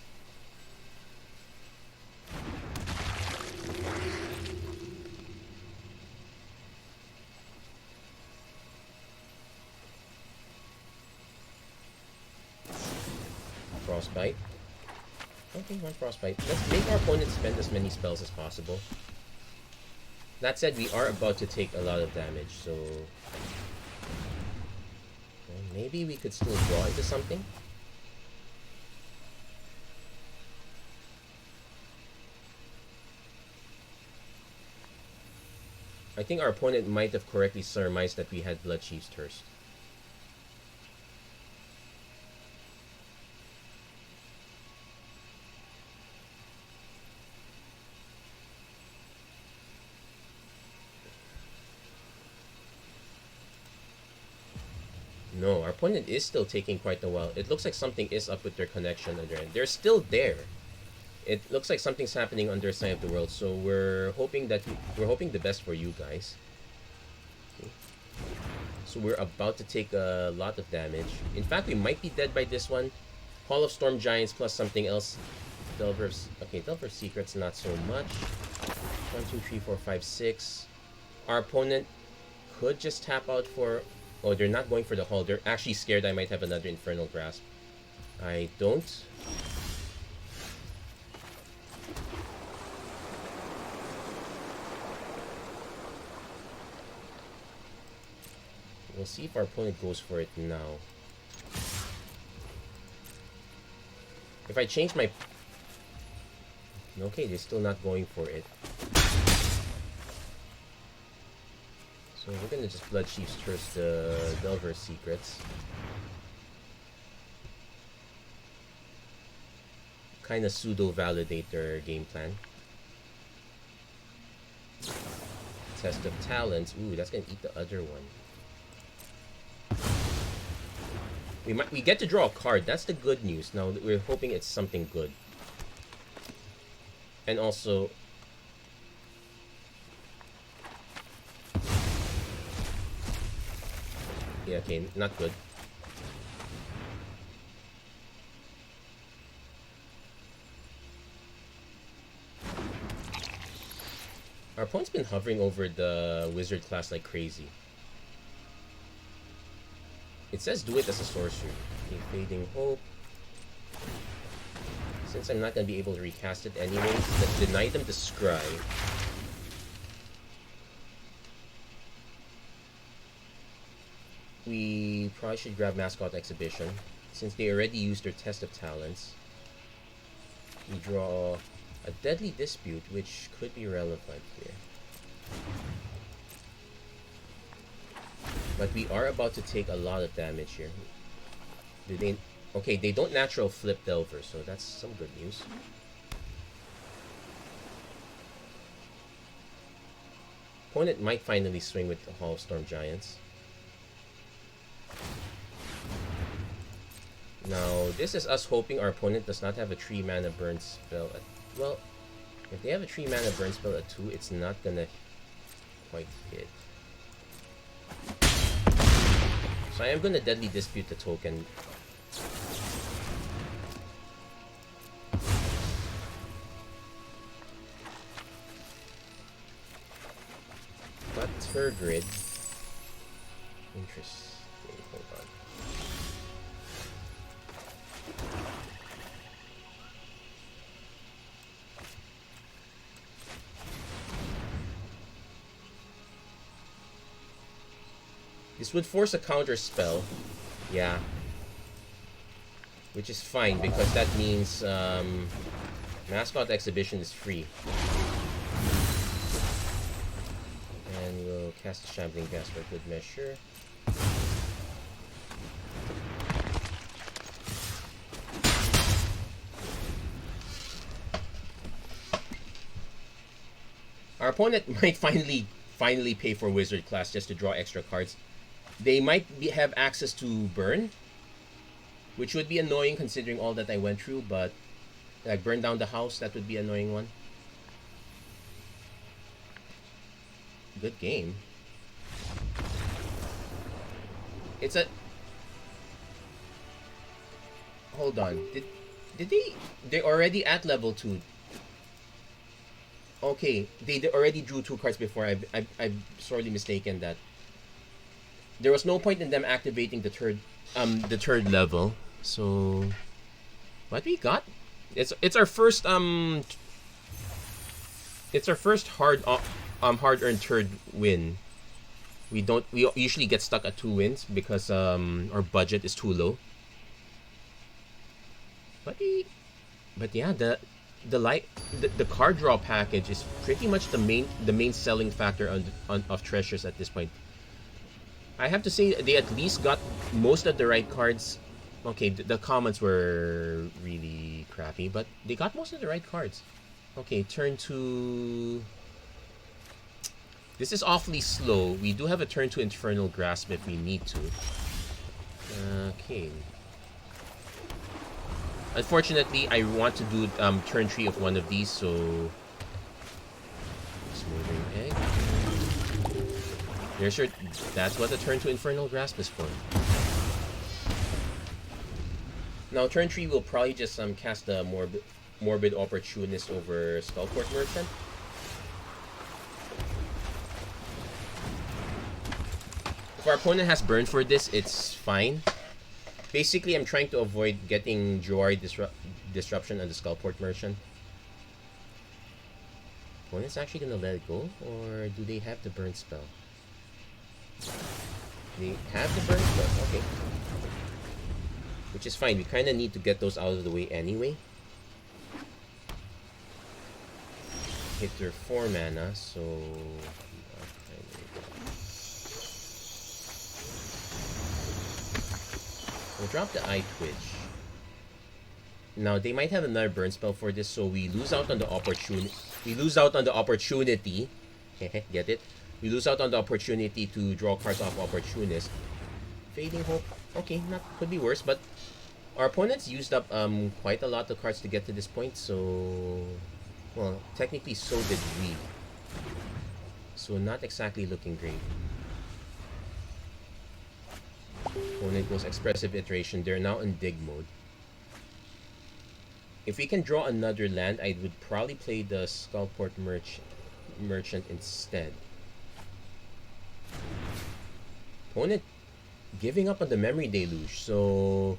Frostbite. Okay, one Frostbite. Let's make our opponent spend as many spells as possible. That said, we are about to take a lot of damage, so... Maybe we could still draw into something. I think our opponent might have correctly surmised that we had Blood Chief's Thirst. No, our opponent is still taking quite a while. It looks like something is up with their connection on their end. They're still there. It looks like something's happening on their side of the world, so we're hoping the best for you guys. Okay. So we're about to take a lot of damage. In fact, we might be dead by this one. Hall of Storm Giants plus something else. Delver's Secrets not so much. 1, 2, 3, 4, 5, 6. Our opponent could just tap out for... Oh, they're not going for the Hall. They're actually scared I might have another Infernal Grasp. I don't. We'll see if our opponent goes for it now. If I change my... Okay, they're still not going for it. So we're gonna just Blood Chiefs first the Delver's Secrets. Kinda pseudo-validate their game plan. Test of Talents. Ooh, that's gonna eat the other one. We get to draw a card. That's the good news. Now we're hoping it's something good. And also, yeah, okay, not good. Our opponent's been hovering over the wizard class like crazy. It says do it as a sorcery. Okay, Fading Hope. Since I'm not going to be able to recast it anyways, let's deny them the Scry. We probably should grab Mascot Exhibition, since they already used their Test of Talents. We draw a Deadly Dispute, which could be relevant here. But we are about to take a lot of damage here. Do they... Okay, they don't natural flip Delver, so that's some good news. Opponent might finally swing with the Hall of Storm Giants. Now, this is us hoping our opponent does not have a 3 mana burn spell. Well, if they have a 3 mana burn spell at 2, it's not gonna quite hit. So I am gonna Deadly Dispute the token. But Turgrid. Interesting. Hold on. This would force a counter spell. Yeah. Which is fine because that means Mascot Exhibition is free. And we'll cast a Shambling Gas for good measure. Our opponent might finally pay for Wizard class just to draw extra cards. They might have access to burn, which would be annoying considering all that I went through, but like burn down the house, that would be an annoying one. Good game. It's a... Hold on. Did they're already at level 2. Okay, they already drew 2 cards before. I've sorely mistaken that. There was no point in them activating the third level. So what we got? It's our first hard-earned third win. We usually get stuck at 2 wins because our budget is too low. But yeah, the card draw package is pretty much the main selling factor of Treasures at this point. I have to say they at least got most of the right cards. Okay, the comments were really crappy, but they got most of the right cards. Okay, turn 2. This is awfully slow. We do have a turn 2 Infernal Grasp if we need to. Okay. Unfortunately, I want to do turn 3 of one of these, so smoldering egg. There's your. That's what the turn 2 Infernal Grasp is for. Now turn 3 will probably just cast the morbid opportunist over Skullport Merchant. If our opponent has burn for this, it's fine. Basically, I'm trying to avoid getting Joy Disruption on the Skullport Merchant. Opponent's actually gonna let it go, or do they have the burn spell? They have the burn spell, okay. Which is fine, we kind of need to get those out of the way anyway. Hit their 4 mana, so... We'll drop the Eye Twitch. Now, they might have another burn spell for this, so we lose out on the opportunity. We lose out on the opportunity. Get it? We lose out on the opportunity to draw cards off Opportunist. Fading Hope. Okay, could be worse, but our opponents used up quite a lot of cards to get to this point, so... Well, technically so did we. So not exactly looking great. Opponent goes Expressive Iteration. They're now in dig mode. If we can draw another land, I would probably play the Skullport Merchant instead. Opponent giving up on the Memory Deluge, so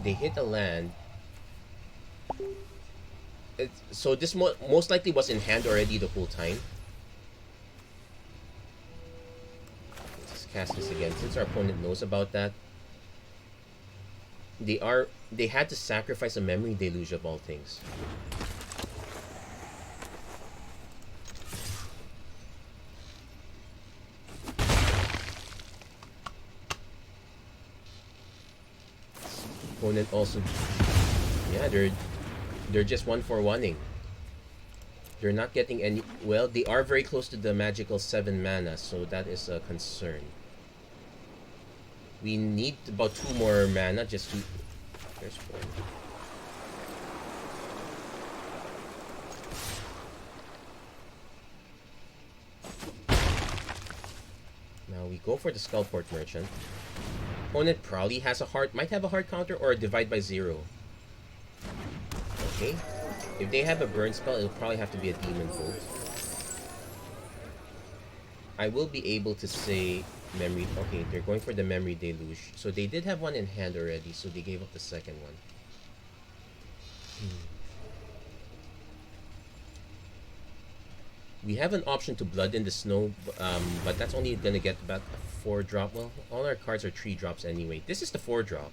they hit a land. So this most likely was in hand already the whole time. Let's cast this again since our opponent knows about that. They had to sacrifice a Memory Deluge of all things. Opponent also, yeah, they're just 1-for-1ing. They're not getting any. Well, they are very close to the magical 7 mana, so that is a concern. We need about 2 more mana just to. There's 4. Now we go for the Skullport Merchant. Opponent probably has might have a hard counter or a divide by 0. Okay. If they have a burn spell, it'll probably have to be a Demon Bolt. I will be able to say Memory. Okay, they're going for the Memory Deluge. So they did have one in hand already, so they gave up the second one. We have an option to Blood in the Snow, but that's only gonna get about a 4-drop. Well, all our cards are 3-drops anyway. This is the 4-drop.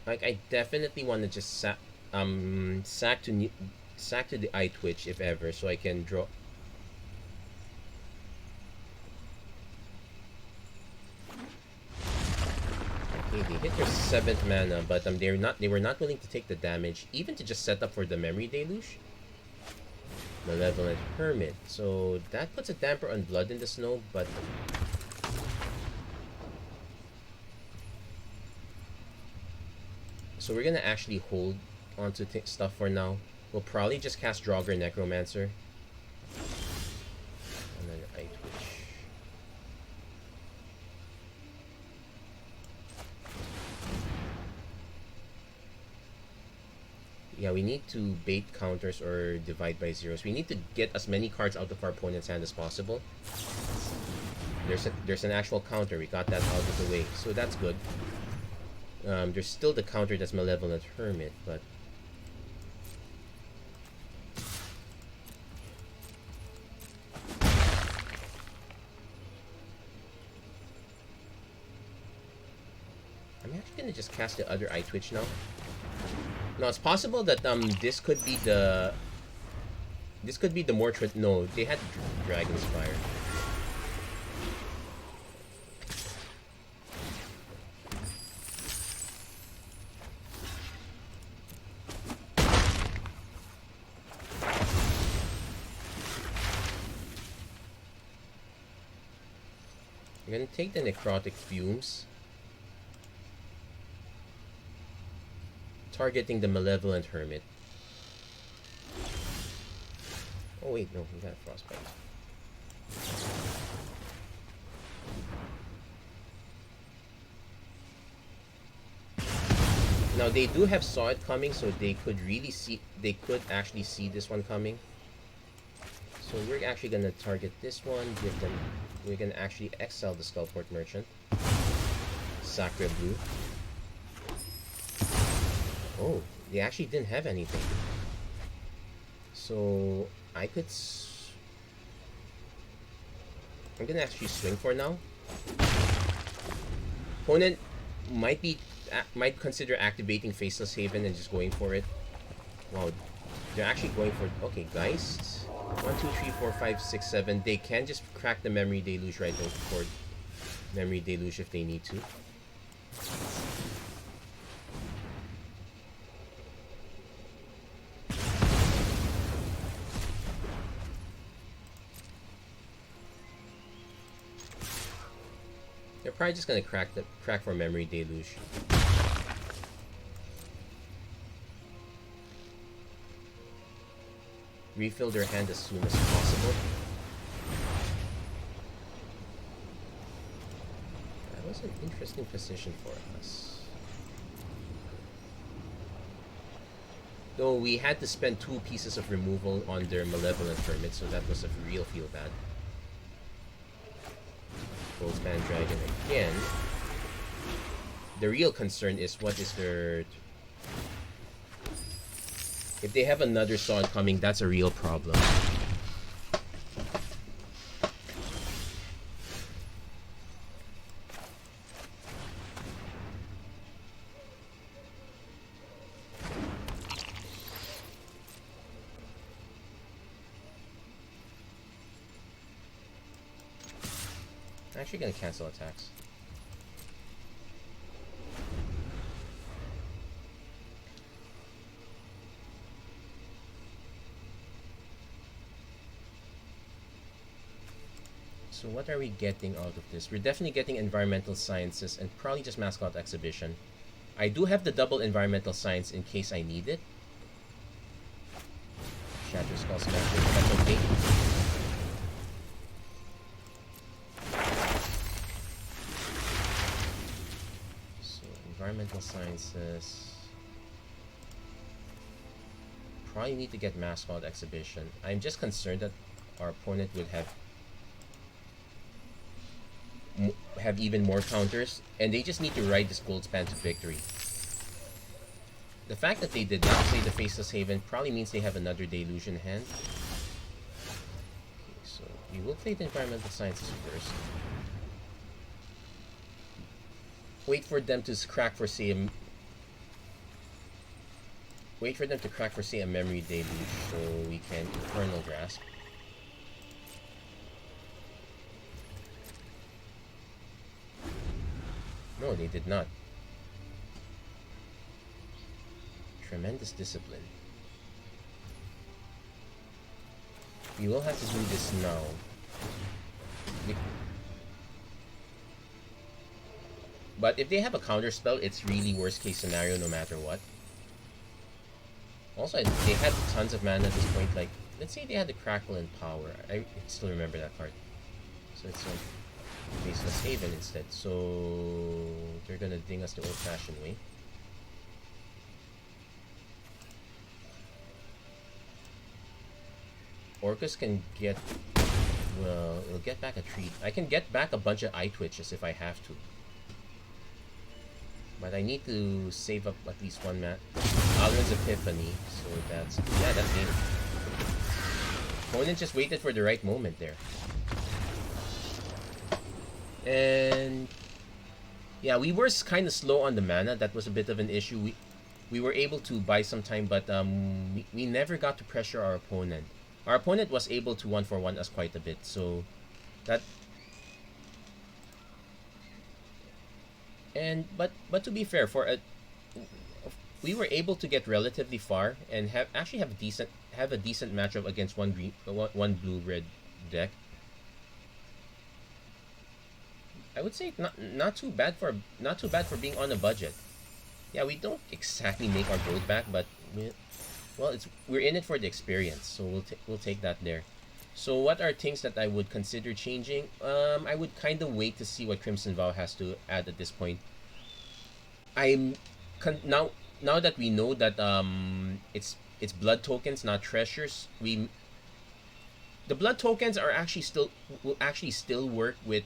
Like, I definitely want to just sack to the Eye Twitch if ever, so I can draw. Okay, they hit their 7th mana, but they were not willing to take the damage, even to just set up for the Memory Deluge. Malevolent Hermit. So that puts a damper on Blood in the Snow, but so we're gonna actually hold onto stuff for now. We'll probably just cast Draugr Necromancer. Another Eye Twitch. Yeah, we need to bait counters or divide by zeros. We need to get as many cards out of our opponent's hand as possible. There's an actual counter. We got that out of the way, so that's good. There's still the counter that's Malevolent Hermit, but I'm actually gonna just cast the other Eye Twitch now. Now it's possible that this could be the more no, they had Dragon's Fire. I'm gonna take the Necrotic Fumes, targeting the Malevolent Hermit. Oh wait, no, we got Frostbite. Now they do have Saw It coming, so they could actually see this one coming. So we're actually gonna target this one, we're gonna actually exile the Skullport Merchant. Sacred Blue. Oh, they actually didn't have anything. So I'm gonna actually swing for now. Opponent might consider activating Faceless Haven and just going for it. Wow, they're actually going for okay, Geist. 1, 2, 3, 4, 5, 6, 7. They can just crack the Memory Deluge right now for Memory Deluge if they need to. They're probably just gonna crack for Memory Deluge. Refill their hand as soon as possible. That was an interesting position for us. Though we had to spend 2 pieces of removal on their Malevolent Hermit, so that was a real feel bad. Goldspan Dragon again. The real concern is what is their... If they have another Sword coming, that's a real problem. I'm actually gonna cancel attacks. So what are we getting out of this? We're definitely getting Environmental Sciences and probably just Mascot Exhibition. I do have the double Environmental Science in case I need it. Shatter Skull Smasher, that's okay. So Environmental Sciences. Probably need to get Mascot Exhibition. I'm just concerned that our opponent would have even more counters, and they just need to ride this Goldspan to victory. The fact that they did not play the Faceless Haven probably means they have another Deluge in hand. Okay, so we will play the Environmental Sciences first. Wait for them to crack for say a... Wait for them to crack for say a Memory Deluge so we can Infernal Grasp. No, they did not. Tremendous discipline. We will have to do this now. But if they have a counter spell, it's really worst case scenario no matter what. Also, they had tons of mana at this point. Like, let's say they had the Crackle and Power. I still remember that card. So it's like Faceless Haven instead, so they're gonna ding us the old-fashioned way. Orcus can get... well, it'll get back a treat. I can get back a bunch of Eye Twitches if I have to. But I need to save up at least one mat. Alrund's Epiphany, so that's... yeah, that's game. Opponent just waited for the right moment there. And yeah, we were kind of slow on the mana. That was a bit of an issue. We were able to buy some time, but we never got to pressure our opponent. Our opponent was able to 1-for-1 us quite a bit, so that... and but to be fair, we were able to get relatively far and have a decent matchup against one blue red deck. I would say not too bad for being on a budget. Yeah, we don't exactly make our gold back, but well, we're in it for the experience, so we'll take that there. So what are things that I would consider changing? I would kind of wait to see what Crimson Vow has to add at this point. I'm now that we know that it's blood tokens, not treasures. The blood tokens are actually will actually still work with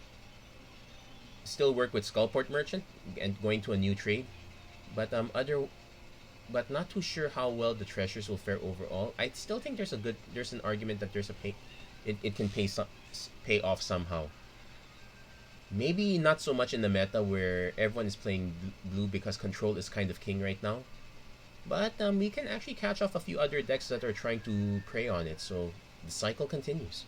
Skullport Merchant and going to a new trade, but but not too sure how well the treasures will fare overall. I still think there's an argument that it can pay off somehow. Maybe not so much in the meta where everyone is playing blue because control is kind of king right now. But we can actually catch off a few other decks that are trying to prey on it. So the cycle continues.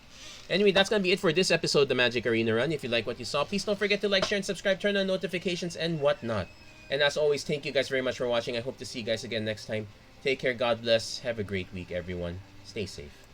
Anyway, that's going to be it for this episode of the Magic Arena Run. If you like what you saw, please don't forget to like, share, and subscribe, turn on notifications, and whatnot. And as always, thank you guys very much for watching. I hope to see you guys again next time. Take care, God bless, have a great week, everyone. Stay safe.